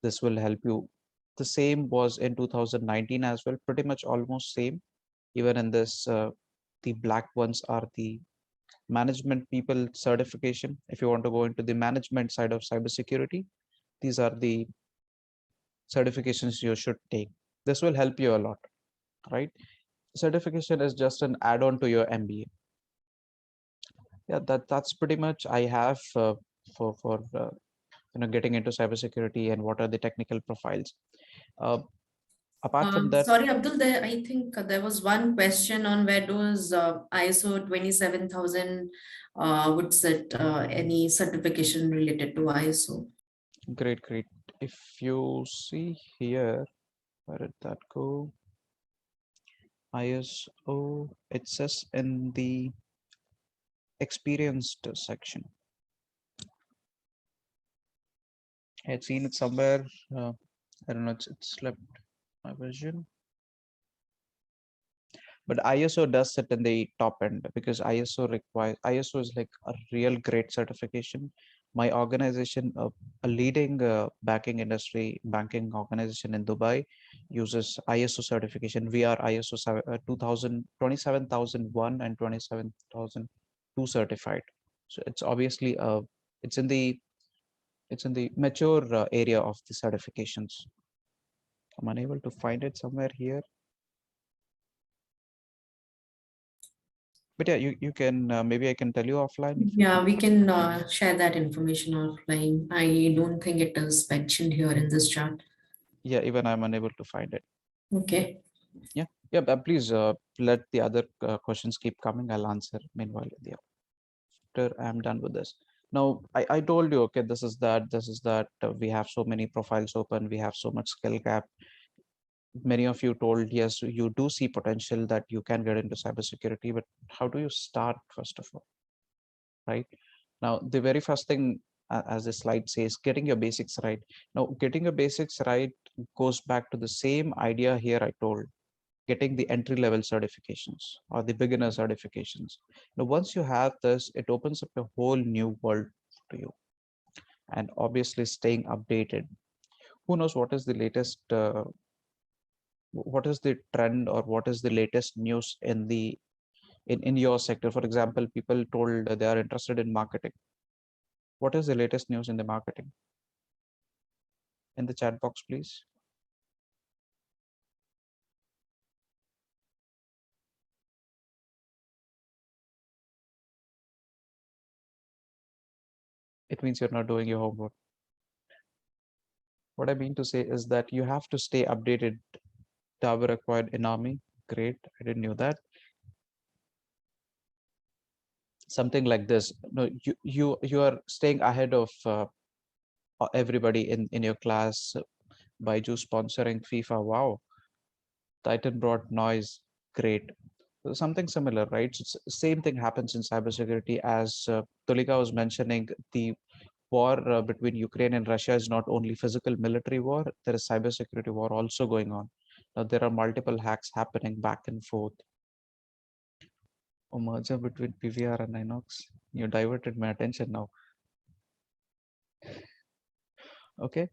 This will help you. The same was in 2019 as well, pretty much almost same. Even in this, the black ones are the management people certification. If you want to go into the management side of cybersecurity, these are the certifications you should take. This will help you a lot, right? Certification is just an add-on to your MBA. Yeah, that's pretty much I have for getting into cybersecurity and what are the technical profiles. Apart from that, Sorry, Abdul, I think there was one question on where does ISO 27000 would sit any certification related to ISO. great. If you see here, where did that go? ISO, it says in the experienced section. I had seen it somewhere. I don't know, it's left my vision. But ISO does sit in the top end because ISO is like a real great certification. My organization, a leading banking organization in Dubai, uses ISO certification. We are ISO 27001 and 27002 certified. So it's obviously it's in the mature area of the certifications. I'm unable to find it somewhere here. But yeah, you can maybe I can tell you offline. If you Yeah, we can share that information offline. I don't think it is mentioned here in this chart. Yeah, even I'm unable to find it. Okay. Yeah, but please let the other questions keep coming. I'll answer meanwhile. Yeah, after I'm done with this. Now, I told you, okay, this is that we have so many profiles open, we have so much skill gap. Many of you told, yes, you do see potential that you can get into cybersecurity, but how do you start first of all, right? Now, the very first thing, as the slide says, getting your basics right. Now, getting your basics right goes back to the same idea here I told, getting the entry level certifications or the beginner certifications. Now, once you have this, it opens up a whole new world to you. And obviously staying updated. Who knows what is the latest what is the trend or what is the latest news in the in your sector? For example, people told they are interested in marketing. What is the latest news in the marketing? In the chat box, please. It means you're not doing your homework. What I mean to say is that you have to stay updated. Tower acquired Inami. Great. I didn't know that. Something like this. No, you are staying ahead of everybody in your class. Baiju sponsoring FIFA. Wow. Titan brought noise. Great. So something similar, right? So same thing happens in cybersecurity. As Tulika was mentioning, the war between Ukraine and Russia is not only physical military war, there is cybersecurity war also going on. Now, there are multiple hacks happening back and forth. A merger between PVR and Inox. You diverted my attention now. Okay.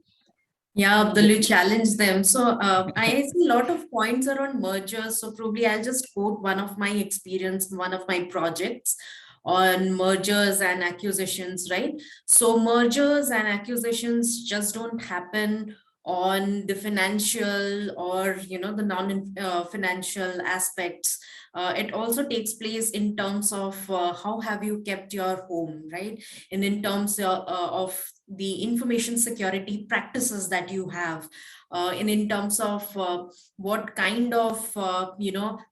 Yeah, Abdul, you challenge them. So I see a lot of points around mergers. So probably I'll just quote one of my experience, one of my projects on mergers and acquisitions, right? So mergers and acquisitions just don't happen on the financial or the non-financial aspects. It also takes place in terms of how have you kept your home, right? And in terms of the information security practices that you have, and in terms of what kind of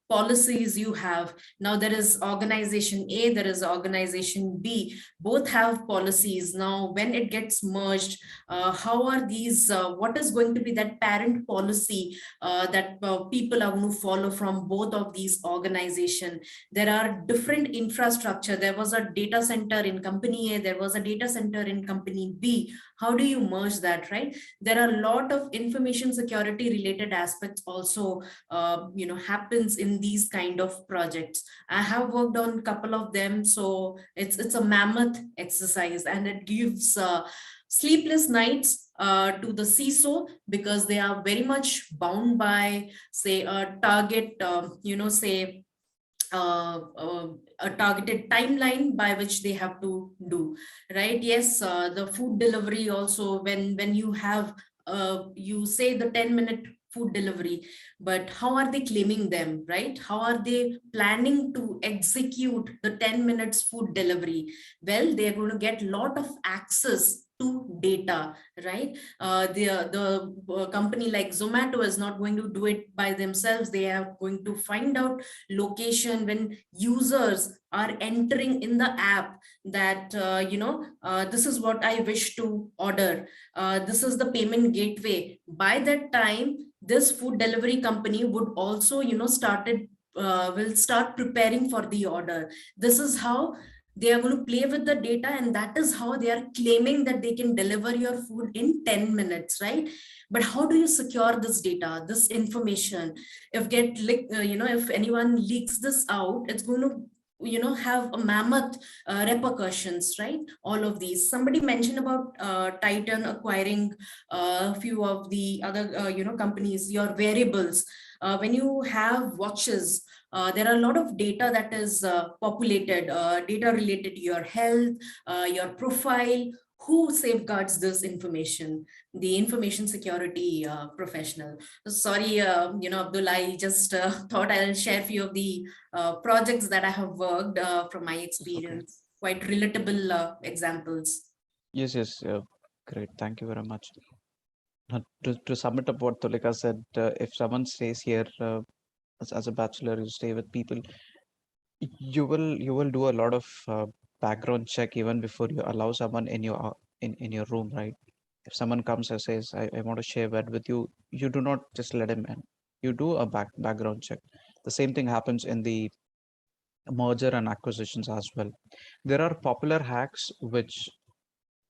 policies you have. Now there is organization A, there is organization B, both have policies. Now when it gets merged, how are these what is going to be that parent policy that people are going to follow from both of these organizations? There are different infrastructure. There was a data center in company A, there was a data center in company B. How do you merge that, right? There are a lot of information security related aspects also happens in these kind of projects. I have worked on a couple of them, so it's a mammoth exercise, and it gives sleepless nights to the CISO, because they are very much bound by, say, a target, say a targeted timeline by which they have to do, right? Yes, the food delivery also, when you have you say the 10-minute food delivery, but how are they claiming them, right? How are they planning to execute the 10 minutes food delivery? Well, they're going to get a lot of access to data, right? The company like Zomato is not going to do it by themselves. They are going to find out location when users are entering in the app that this is what I wish to order, this is the payment gateway. By that time, this food delivery company would also started will start preparing for the order. This is how they are going to play with the data, and that is how they are claiming that they can deliver your food in 10 minutes, right? But how do you secure this data, this information? If if anyone leaks this out, it's going to have a mammoth repercussions, right? All of these. Somebody mentioned about Titan acquiring a few of the other companies, your variables. When you have watches, there are a lot of data that is populated, data related to your health, your profile. Who safeguards this information? The information security professional. Sorry, Abdul, I just thought I'll share a few of the projects that I have worked from my experience. Quite relatable examples. Yes, yes. Great. Thank you very much. To sum it up, what Tulika said, if someone stays here as a bachelor, you stay with people, you will do a lot of background check even before you allow someone in your in your room, right? If someone comes and says, I want to share bed with you, you do not just let him in. You do a background check. The same thing happens in the merger and acquisitions as well. There are popular hacks which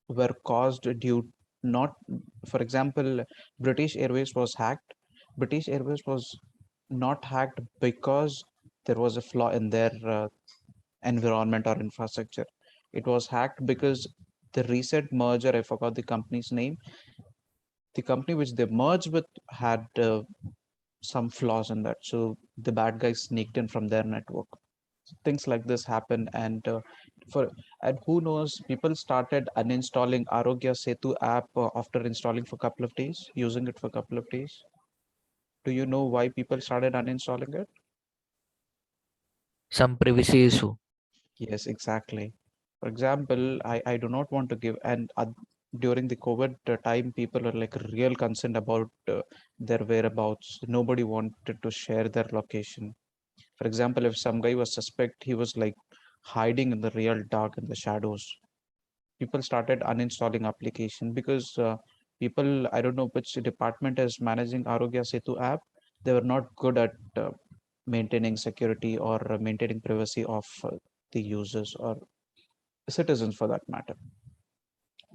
were caused due not, for example, British Airways was hacked. British Airways was not hacked because there was a flaw in their environment or infrastructure. It was hacked because the recent merger, I forgot the company's name, the company which they merged with had some flaws in that. So the bad guys sneaked in from their network. Things like this happen, and who knows, people started uninstalling Arogya Setu app after installing for a couple of days, using it for a couple of days. Do you know why people started uninstalling it? Some privacy issue. Yes, exactly. For example, I do not want to give, and during the COVID time, people are like real concerned about their whereabouts. Nobody wanted to share their location. For example, if some guy was suspect, he was like hiding in the real dark in the shadows. People started uninstalling application because people, I don't know which department is managing Arogya Setu app. They were not good at maintaining security or maintaining privacy of the users or citizens for that matter.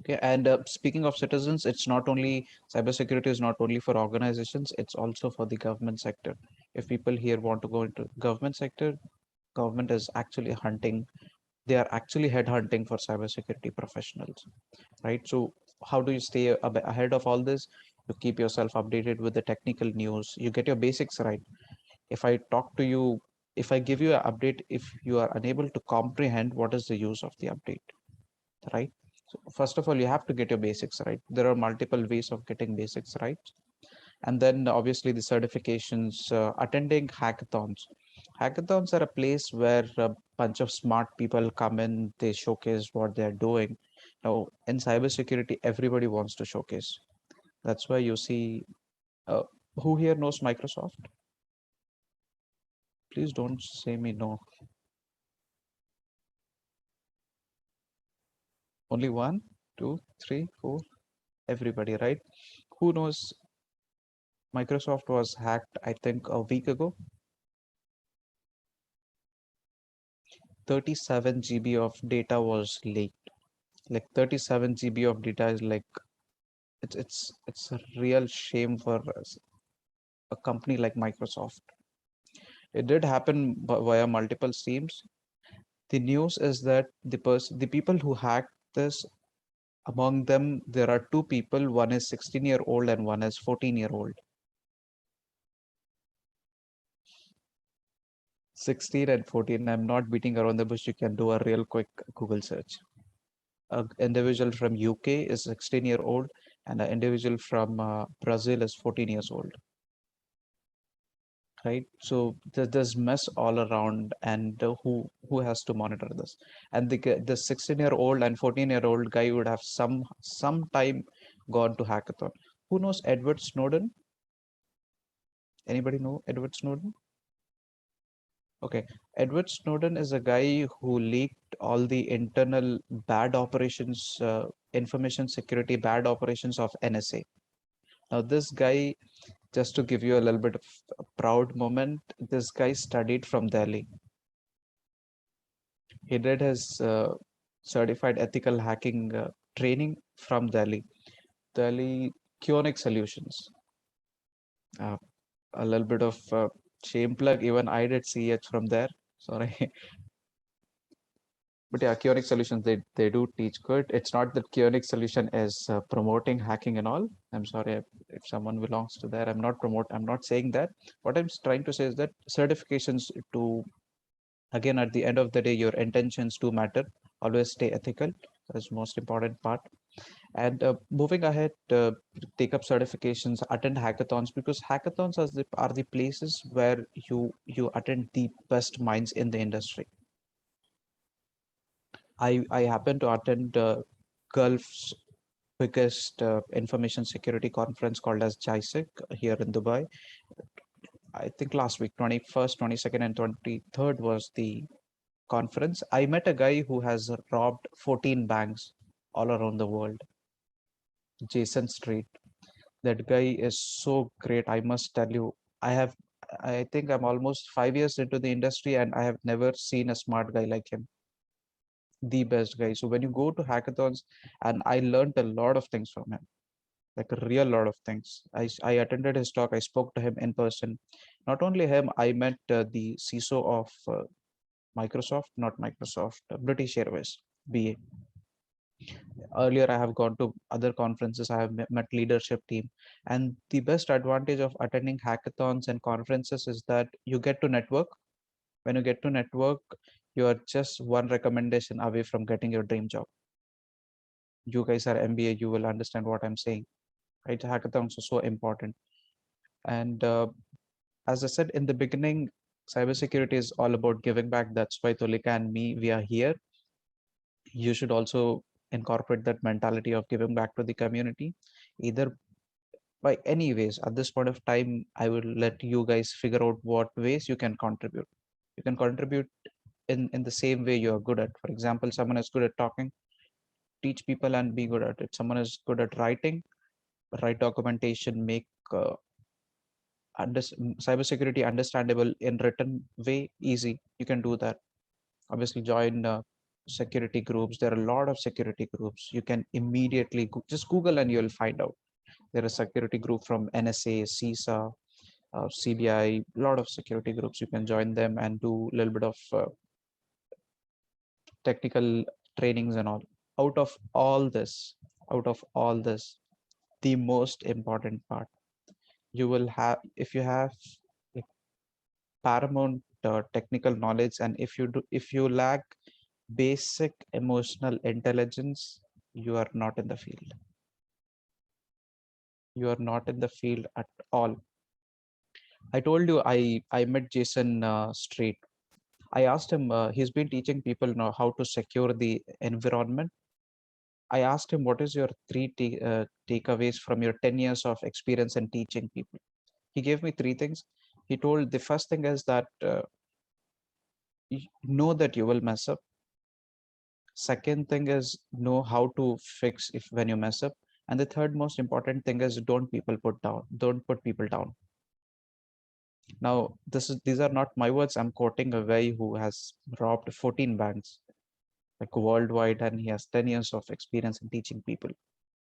Okay, and speaking of citizens, it's not only cybersecurity is not only for organizations, it's also for the government sector. If people here want to go into government sector, government is actually hunting, they are actually headhunting for cybersecurity professionals, right? So how do you stay ahead of all this? You keep yourself updated with the technical news, you get your basics right. If I talk to you, if I give you an update, if you are unable to comprehend what is the use of the update, right? So first of all, you have to get your basics right. There are multiple ways of getting basics right. And then obviously the certifications, attending hackathons. Hackathons are a place where a bunch of smart people come in, they showcase what they're doing. Now in cybersecurity, everybody wants to showcase. That's why you see, uh, who here knows Microsoft? Please don't say me no. Only one, two, three, four, everybody, right? Who knows Microsoft was hacked, I think, a week ago? 37 GB of data was leaked. Like 37 GB of data is like, it's a real shame for a company like Microsoft. It did happen via multiple streams. The news is that the people who hacked this, among them there are two people. One is 16-year-old and one is 14-year-old. 16 and 14. I'm not beating around the bush. You can do a real quick Google search. An individual from UK is 16-year-old and an individual from Brazil is 14 years old. Right, so there's mess all around, and who has to monitor this? And the 16-year-old and 14-year-old guy would have some time gone to hackathon. Who knows Edward Snowden? Anybody know Edward Snowden? Okay, Edward Snowden is a guy who leaked all the internal bad operations, information security bad operations of NSA. Now this guy, just to give you a little bit of a proud moment, this guy studied from Delhi. He did his certified ethical hacking training from Delhi Kionic Solutions. Uh, a little bit of shame plug. Even I did CH from there. Sorry. But yeah, Kionic Solutions, they do teach good. It's not that Kionic Solution is promoting hacking and all. I'm sorry if someone belongs to there. I'm not saying that. What I'm trying to say is that certifications to, again, at the end of the day, your intentions do matter. Always stay ethical. That's the most important part. And moving ahead, take up certifications, attend hackathons, because hackathons are the places where you attend the best minds in the industry. I happen to attend Gulf's biggest information security conference called as JISIC here in Dubai. I think last week, 21st, 22nd, and 23rd was the conference. I met a guy who has robbed 14 banks all around the world. Jason Street. That guy is so great. I must tell you, I think I'm almost 5 years into the industry and I have never seen a smart guy like him. The best guy. So when you go to hackathons, and I learned a lot of things from him, like a real lot of things. I attended his talk. I spoke to him in person. Not only him, I met the CISO of Microsoft, not Microsoft, British Airways, BA. Earlier, I have gone to other conferences. I have met leadership team, and the best advantage of attending hackathons and conferences is that you get to network. When you get to network, you are just one recommendation away from getting your dream job. You guys are MBA, you will understand what I'm saying, right? Hackathons are so important. And as I said in the beginning, cybersecurity is all about giving back. That's why Tulika and me, we are here. You should also incorporate that mentality of giving back to the community, either by any ways. At this point of time, I will let you guys figure out what ways you can contribute. You can contribute in the same way you're good at. For example, someone is good at talking, teach people and be good at it. Someone is good at writing, write documentation, make cybersecurity understandable in written way, easy. You can do that. Obviously, join security groups. There are a lot of security groups. You can immediately just Google and you'll find out. There is a security group from NSA, CISA, CBI, a lot of security groups. You can join them and do a little bit of technical trainings and all. Out of all this, the most important part, you will have, if you have like paramount technical knowledge, and if you lack basic emotional intelligence, you are not in the field. You are not in the field at all. I told you I met Jason Street. I asked him, he's been teaching people now how to secure the environment. I asked him, what is your three takeaways from your 10 years of experience in teaching people? He gave me three things. He told the first thing is that know that you will mess up. Second thing is know how to fix if when you mess up. And the third most important thing is don't put people down. Now, these are not my words. I'm quoting a guy who has robbed 14 banks like worldwide, and he has 10 years of experience in teaching people.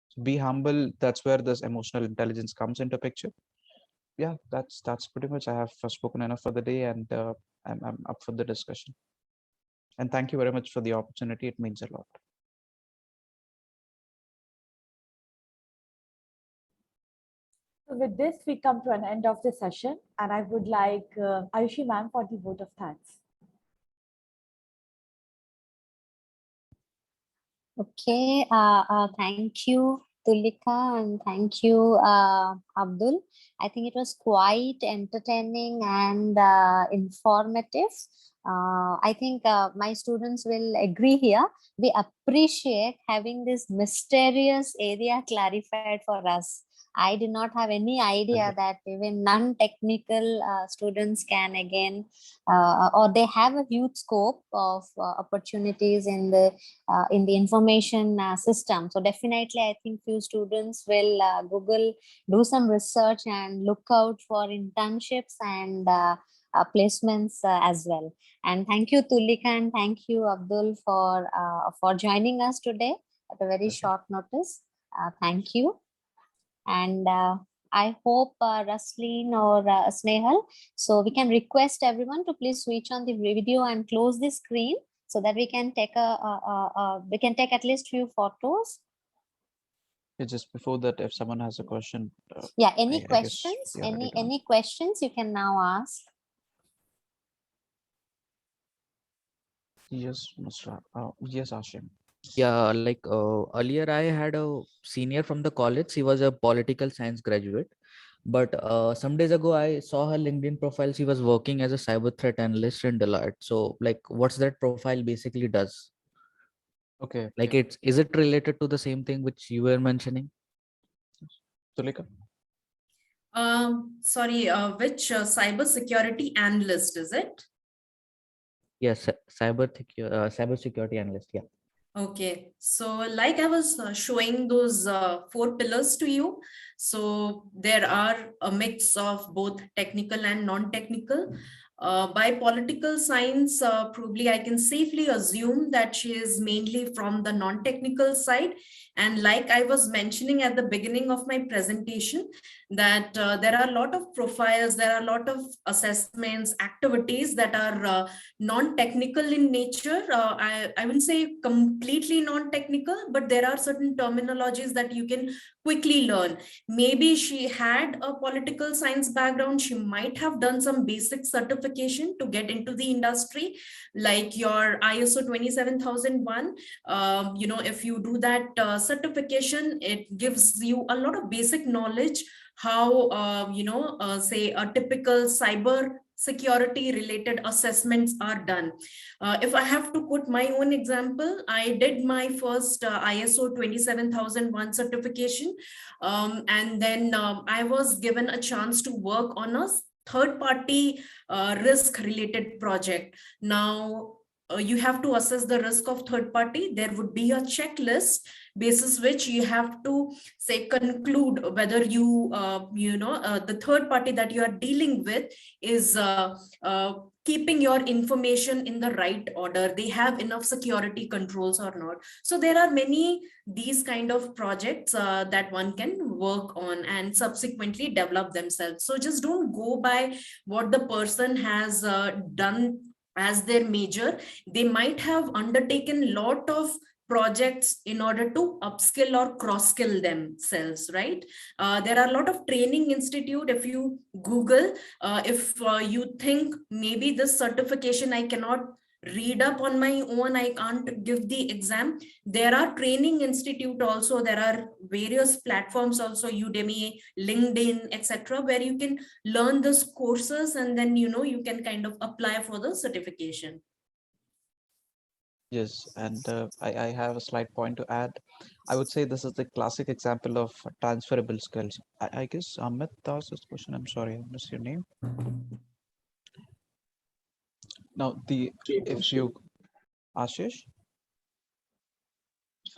So be humble. That's where this emotional intelligence comes into picture. Yeah, that's pretty much. I have spoken enough for the day, and I'm up for the discussion. And thank you very much for the opportunity. It means a lot. With this, we come to an end of the session, and I would like Ayushi ma'am for the vote of thanks. Okay, thank you, Tulika, and thank you, Abdul. I think it was quite entertaining and informative. I think my students will agree here. We appreciate having this mysterious area clarified for us. I did not have any idea that even non-technical students can again, or they have a huge scope of opportunities in the information system. So definitely, I think few students will Google, do some research and look out for internships and placements as well. And thank you, Tulika, and thank you, Abdul, for joining us today at a very short notice. Thank you. And I hope Rasleen or Snehal, so we can request everyone to please switch on the video and close the screen so that we can take at least few photos. Just before that, if someone has a question. Yeah, any I guess questions? we are ready to Any questions you can now ask. Yes, Mr. Yes, Ashim. Yeah, like earlier I had a senior from the college. He was a political science graduate. But some days ago, I saw her LinkedIn profile. She was working as a cyber threat analyst in Deloitte. So, like, what's that profile basically does? Okay. Like, is it related to the same thing which you were mentioning? Tulika? Sorry, which cyber security analyst is it? Yes, cyber security analyst. Yeah. Okay, so like I was showing those 4 pillars to you. So there are a mix of both technical and non-technical. By political science, probably I can safely assume that she is mainly from the non-technical side. And like I was mentioning at the beginning of my presentation, that there are a lot of profiles, there are a lot of assessments, activities that are non-technical in nature. I wouldn't say completely non-technical, but there are certain terminologies that you can quickly learn. Maybe she had a political science background, she might have done some basic certification to get into the industry, like your ISO 27001. If you do that certification, it gives you a lot of basic knowledge how say a typical cyber security related assessments are done. If I have to put my own example, I did my first ISO 27001 certification, and then I was given a chance to work on a third party risk related project. Now you have to assess the risk of third party. There would be a checklist basis which you have to say conclude whether the third party that you are dealing with is keeping your information in the right order, they have enough security controls or not. So there are many these kind of projects that one can work on and subsequently develop themselves. So just don't go by what the person has done as their major. They might have undertaken a lot of projects in order to upskill or cross skill themselves, right? There are a lot of training institute. If you Google, if you think maybe this certification I cannot read up on my own, I can't give the exam, there are training institute also, there are various platforms also, Udemy, LinkedIn, etc., where you can learn these courses and then you can kind of apply for the certification. Yes, and I have a slight point to add. I would say this is the classic example of transferable skills. I guess Amit asked this question. I'm sorry, I missed your name. Now, if you, Ashish?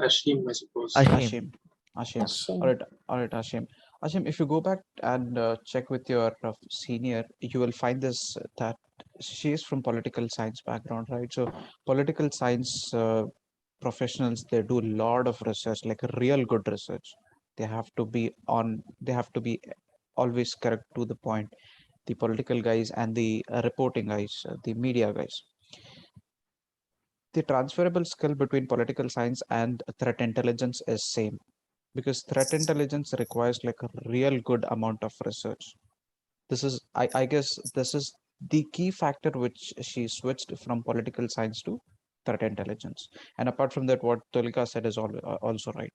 Ashim, I suppose. Ashim. Ashim. All right, Ashim. Ashim, if you go back and check with your senior, you will find this that she is from political science background, right? So political science professionals, they do a lot of research, like real good research. They have to be always correct to the point. The political guys and the reporting guys, the media guys. The transferable skill between political science and threat intelligence is same, because threat intelligence requires like a real good amount of research. This is, I guess this is the key factor which she switched from political science to threat intelligence. And apart from that, what Tulika said is also right.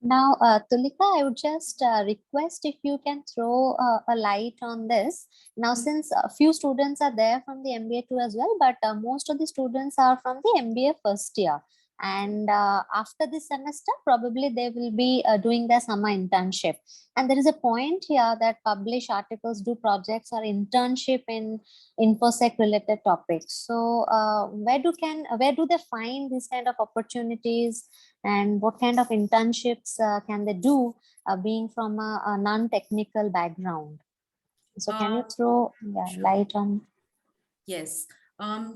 Now, Tulika, I would just request if you can throw a light on this. Now, since a few students are there from the MBA too as well, but most of the students are from the MBA first year. And after this semester, probably they will be doing their summer internship. And there is a point here that publish articles, do projects or internship in InfoSec related topics. So where do they find these kind of opportunities, and what kind of internships can they do being from a non-technical background? So can you throw light on? Yes.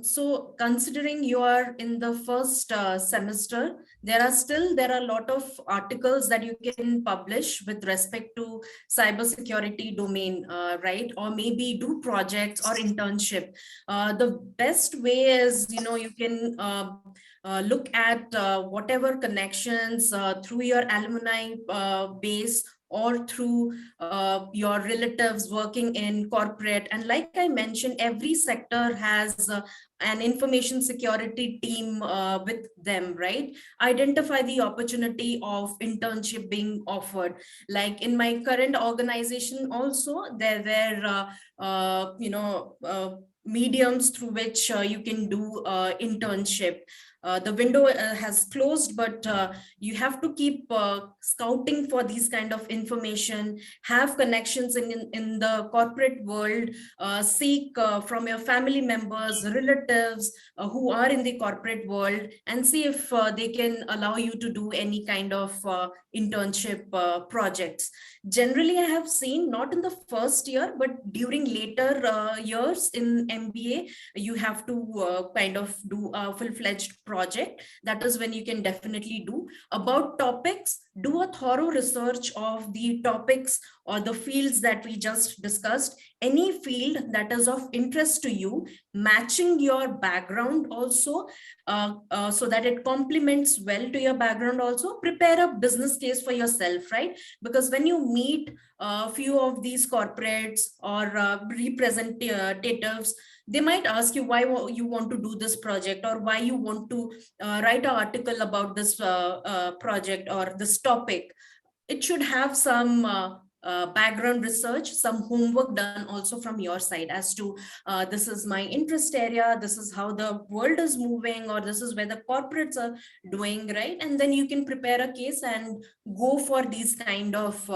So considering you are in the first semester, there are a lot of articles that you can publish with respect to cybersecurity domain, right? Or maybe do projects or internship. The best way is, you can look at whatever connections through your alumni base or through your relatives working in corporate. And like I mentioned, every sector has an information security team with them, right? Identify the opportunity of internship being offered. Like in my current organization also, there were mediums through which you can do internship. The window has closed, but you have to keep scouting for these kind of information, have connections in the corporate world, seek from your family members, relatives who are in the corporate world, and see if they can allow you to do any kind of internship projects. Generally, I have seen not in the first year, but during later years in MBA, you have to kind of do a full-fledged project. That is when you can definitely do. About topics, do a thorough research of the topics or the fields that we just discussed. Any field that is of interest to you, matching your background also, so that it complements well to your background also. Prepare a business case for yourself, right? Because when you meet a few of these corporates or representatives, they might ask you why you want to do this project, or why you want to write an article about this project or this topic. It should have some background research, some homework done also from your side as to this is my interest area, this is how the world is moving, or this is where the corporates are doing, right? And then you can prepare a case and go for these kind of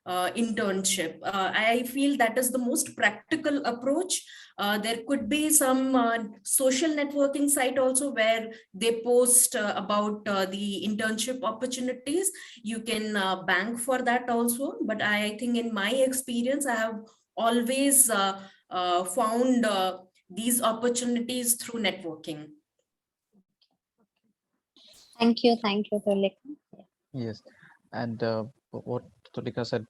internship. I feel that is the most practical approach. There could be some social networking site also where they post about the internship opportunities. You can bank for that also. But I think in my experience, I have always found these opportunities through networking. Thank you, Tulika. Yes, and what Tulika said,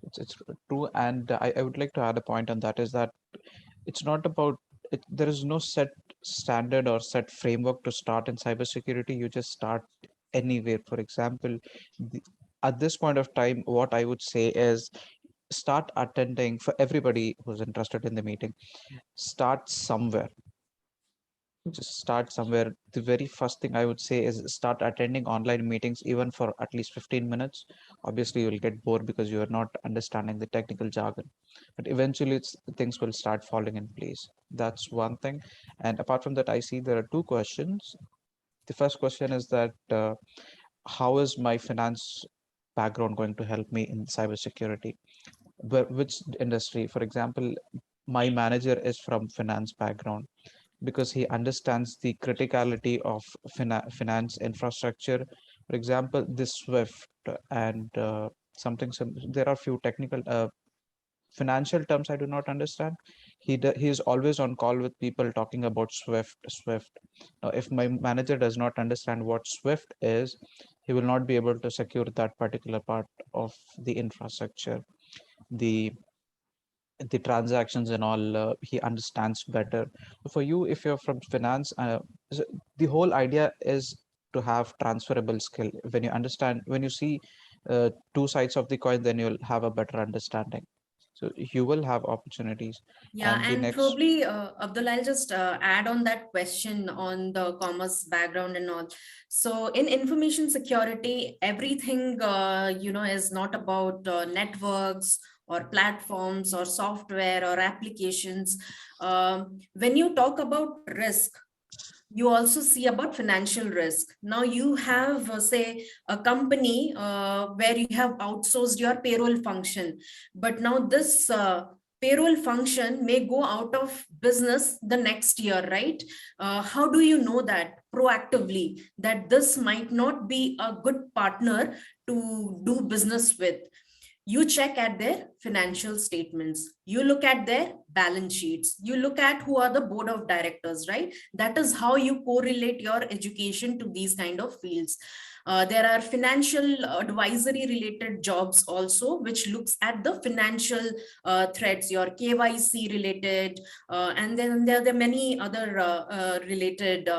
it's true, and I would like to add a point on that, is that it's not about it, there is no set standard or set framework to start in cybersecurity. You just start anywhere. For example, at this point of time, what I would say is start attending, for everybody who's interested in the meeting, start somewhere. Just start somewhere. The very first thing I would say is start attending online meetings, even for at least 15 minutes. Obviously, you'll get bored because you are not understanding the technical jargon, but eventually things will start falling in place. That's one thing. And apart from that, I see there are two questions. The first question is that how is my finance background going to help me in cybersecurity? Which industry? For example, my manager is from finance background, because he understands the criticality of finance infrastructure. For example, this Swift and there are few technical financial terms I do not understand. He is always on call with people talking about Swift. Now, if my manager does not understand what Swift is, he will not be able to secure that particular part of the infrastructure. The transactions and all, he understands better. For you, if you're from finance, the whole idea is to have transferable skill. When you understand, when you see two sides of the coin, then you'll have a better understanding, so you will have opportunities. Yeah, The and next, probably, Abdul, I'll just add on that question on the commerce background and all. So in information security, everything, is not about networks or platforms or software or applications. When you talk about risk, you also see about financial risk. Now you have, say, a company where you have outsourced your payroll function, but now this payroll function may go out of business the next year, right? How do you know that proactively that this might not be a good partner to do business with? You check at their financial statements, you look at their balance sheets, you look at who are the board of directors, right? That is how you correlate your education to these kind of fields. There are financial advisory related jobs also, which looks at the financial threats, your KYC related, and then there are many other related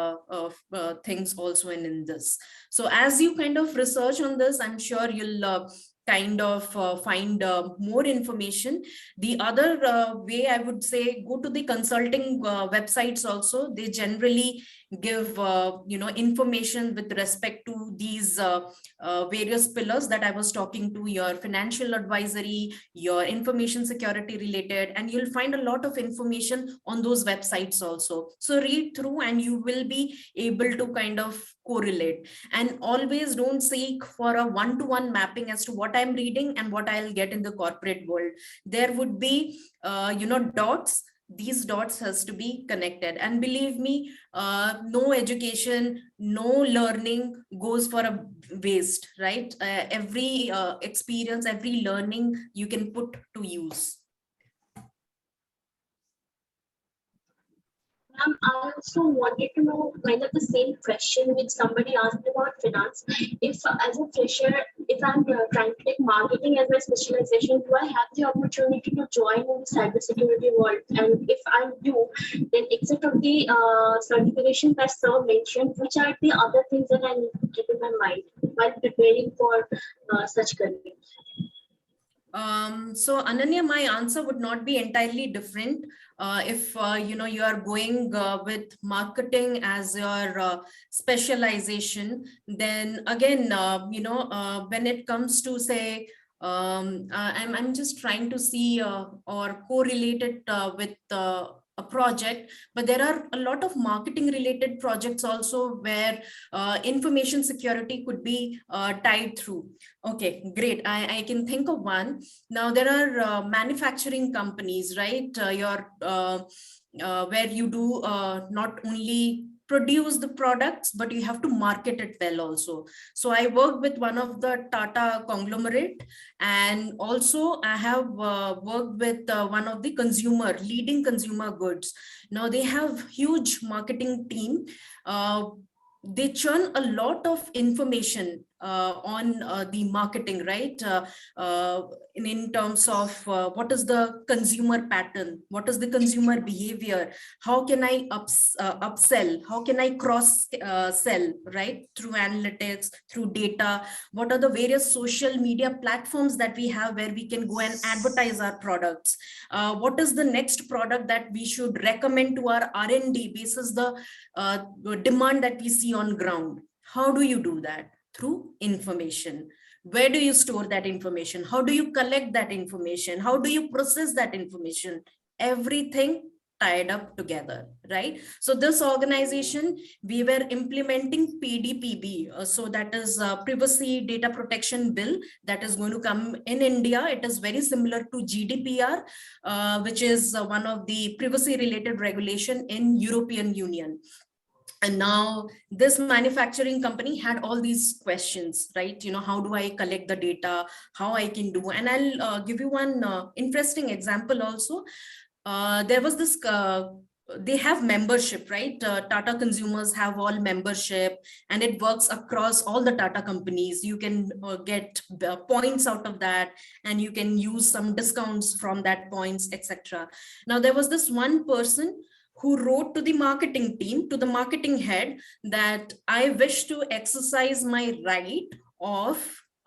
things also in this. So as you kind of research on this, I'm sure you'll kind of find more information. The other way I would say, go to the consulting websites also. They generally give information with respect to these various pillars that I was talking to, your financial advisory, your information security related, and you'll find a lot of information on those websites also. So read through and you will be able to kind of correlate. And always don't seek for a one-to-one mapping as to what I'm reading and what I'll get in the corporate world. There would be dots these dots has to be connected. And believe me, no education, no learning goes for a waste, right? Every experience, every learning you can put to use. I also wanted to know kind of the same question which somebody asked about finance. If as a fresher, if I'm trying to take marketing as my specialization, do I have the opportunity to join in the cybersecurity world? And if I do, then except of the certification that sir mentioned, which are the other things that I need to keep in my mind while preparing for such career? So Ananya, my answer would not be entirely different. If you are going with marketing as your specialization, then again, when it comes to say, I'm just trying to see or correlate it with a project, but there are a lot of marketing related projects also where information security could be tied through. Okay, great. I can think of one. Now there are manufacturing companies, right? Where you do not only produce the products, but you have to market it well also. So I worked with one of the Tata conglomerate, and also I have worked with one of the leading consumer goods. Now they have huge marketing team. They churn a lot of information on the marketing, right? In terms of what is the consumer pattern, what is the consumer behavior, how can I upsell, how can I cross sell, right? Through analytics, through data, what are the various social media platforms that we have where we can go and advertise our products? What is the next product that we should recommend to our R&D basis the demand that we see on ground? How do you do that? Through information. Where do you store that information? How do you collect that information? How do you process that information? Everything tied up together, right? So this organization, we were implementing PDPB. So that is Privacy Data Protection Bill that is going to come in India. It is very similar to GDPR, which is one of the privacy related regulation in European Union. And now this manufacturing company had all these questions, right? How do I collect the data, how I can do? And I'll give you one interesting example also. There was this, they have membership, right? Tata consumers have all membership, and it works across all the Tata companies. You can get points out of that, and you can use some discounts from that points, etc. Now there was this one person who wrote to the marketing team, to the marketing head, that I wish to exercise my right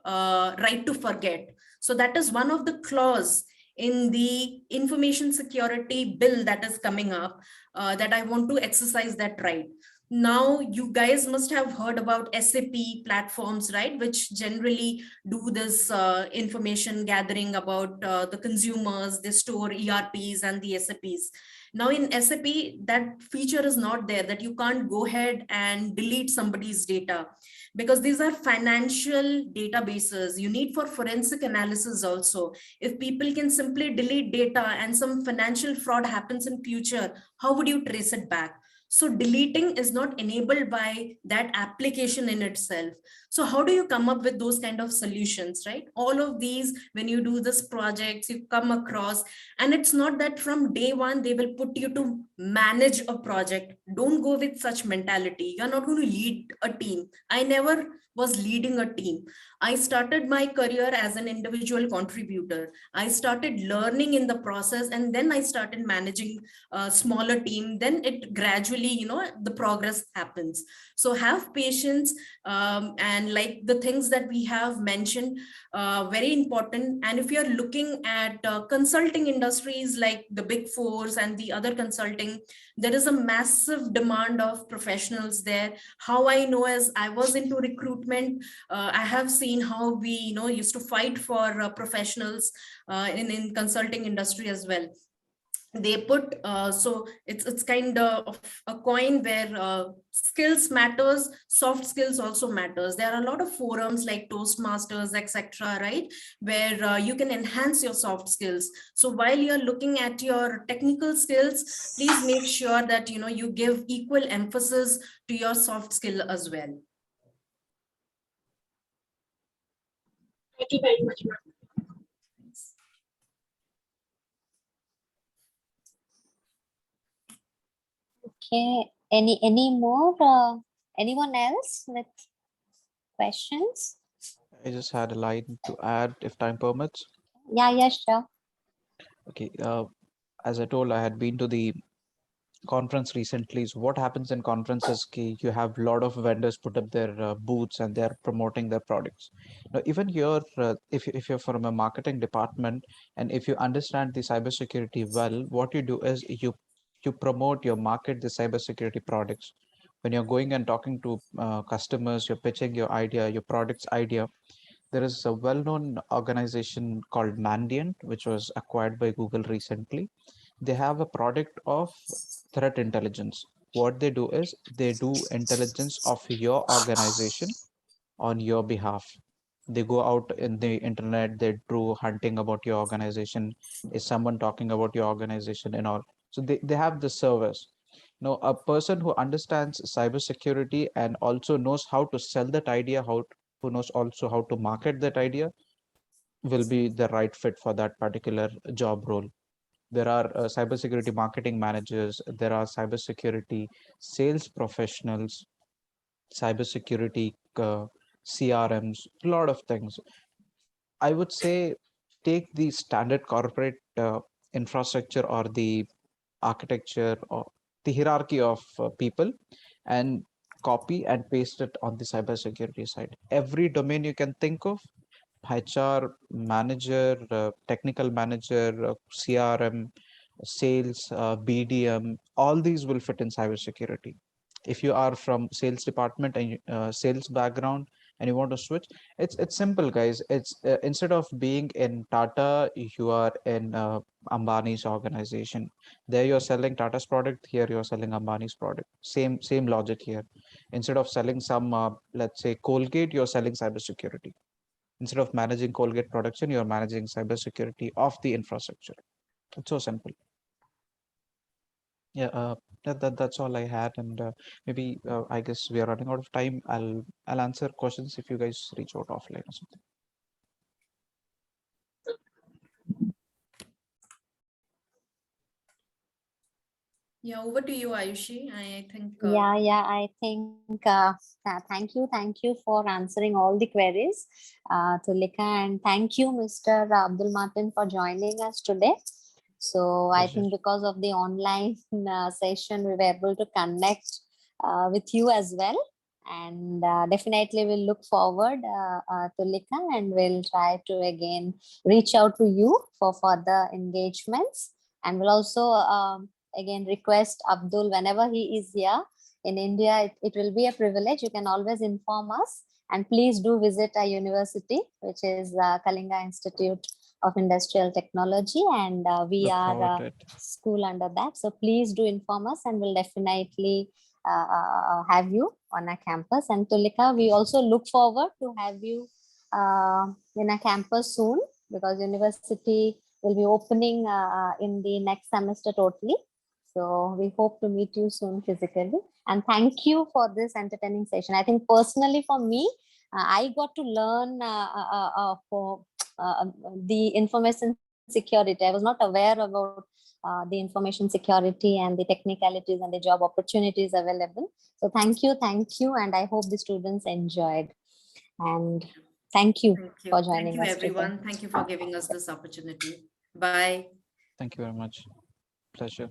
to forget. So that is one of the clause in the information security bill that is coming up, that I want to exercise that right. Now, you guys must have heard about SAP platforms, right? Which generally do this information gathering about the consumers, they store ERPs and the SAPs. Now in SAP, that feature is not there, that you can't go ahead and delete somebody's data, because these are financial databases. You need for forensic analysis also. If people can simply delete data and some financial fraud happens in future, how would you trace it back? So deleting is not enabled by that application in itself. So how do you come up with those kind of solutions, right? All of these, when you do this projects, you come across, and it's not that from day one, they will put you to manage a project. Don't go with such mentality. You're not going to lead a team. I never was leading a team. I started my career as an individual contributor. I started learning in the process, and then I started managing a smaller team. Then it gradually, the progress happens. So have patience, and like the things that we have mentioned, very important. And if you're looking at consulting industries like the Big Fours and the other consulting, there is a massive demand of professionals there. How I know is I was into recruitment. I have seen how we used to fight for professionals in consulting industry as well. they put so it's kind of a coin where skills matters, soft skills also matters. There are a lot of forums like Toastmasters, etc., right, where you can enhance your soft skills. So while you're looking at your technical skills, please make sure that you give equal emphasis to your soft skill as well. Thank you very much, ma'am. Okay, any more, anyone else with questions? I just had a line to add if time permits. Yeah, sure. Okay, as I told, I had been to the conference recently. So what happens in conferences, you have a lot of vendors put up their booths and they're promoting their products. Now, even here, if you're from a marketing department and if you understand the cybersecurity well, what you do is you promote, you market the cybersecurity products. When you're going and talking to customers, you're pitching your idea, your product's idea. There is a well-known organization called Mandiant, which was acquired by Google recently. They have a product of threat intelligence. What they do is they do intelligence of your organization on your behalf. They go out in the internet, they do hunting about your organization. Is someone talking about your organization and all? So they have the service. Now, a person who understands cybersecurity and also knows how to sell that idea, who knows also how to market that idea, will be the right fit for that particular job role. There are cybersecurity marketing managers, there are cybersecurity sales professionals, cybersecurity CRMs, a lot of things. I would say take the standard corporate infrastructure or the architecture or the hierarchy of people and copy and paste it on the cybersecurity side. Every domain you can think of, HR manager, technical manager, CRM, sales, BDM, all these will fit in cybersecurity. If you are from sales department and sales background and you want to switch, it's simple, guys. It's instead of being in Tata, you are in Ambani's organization. There you're selling Tata's product. Here you're selling Ambani's product. Same logic here. Instead of selling some, let's say Colgate, you're selling cybersecurity. Instead of managing Colgate production, you're managing cybersecurity of the infrastructure. It's so simple. Yeah, that's all I had, and maybe I guess we are running out of time. I'll answer questions if you guys reach out offline or something. Yeah, over to you, Ayushi. I think. I think thank you for answering all the queries, Tulika, and thank you, Mr. Abdul Martin, for joining us today. So I think because of the online session, we were able to connect with you as well. And definitely we'll look forward, Tulika, and we'll try to again reach out to you for further engagements. And we'll also again request Abdul, whenever he is here in India, it will be a privilege. You can always inform us. And please do visit our university, which is Kalinga Institute of Industrial Technology, and we are a school under that. So please do inform us, and we'll definitely have you on our campus. And Tulika, we also look forward to have you in a campus soon, because university will be opening in the next semester totally. So we hope to meet you soon physically. And thank you for this entertaining session. I think personally for me, I got to learn for the information security. I was not aware about the information security and the technicalities and the job opportunities available. So thank you. And I hope the students enjoyed. And thank you for joining us. Thank you, everyone. Thank you for giving us this opportunity. Bye. Thank you very much. Pleasure.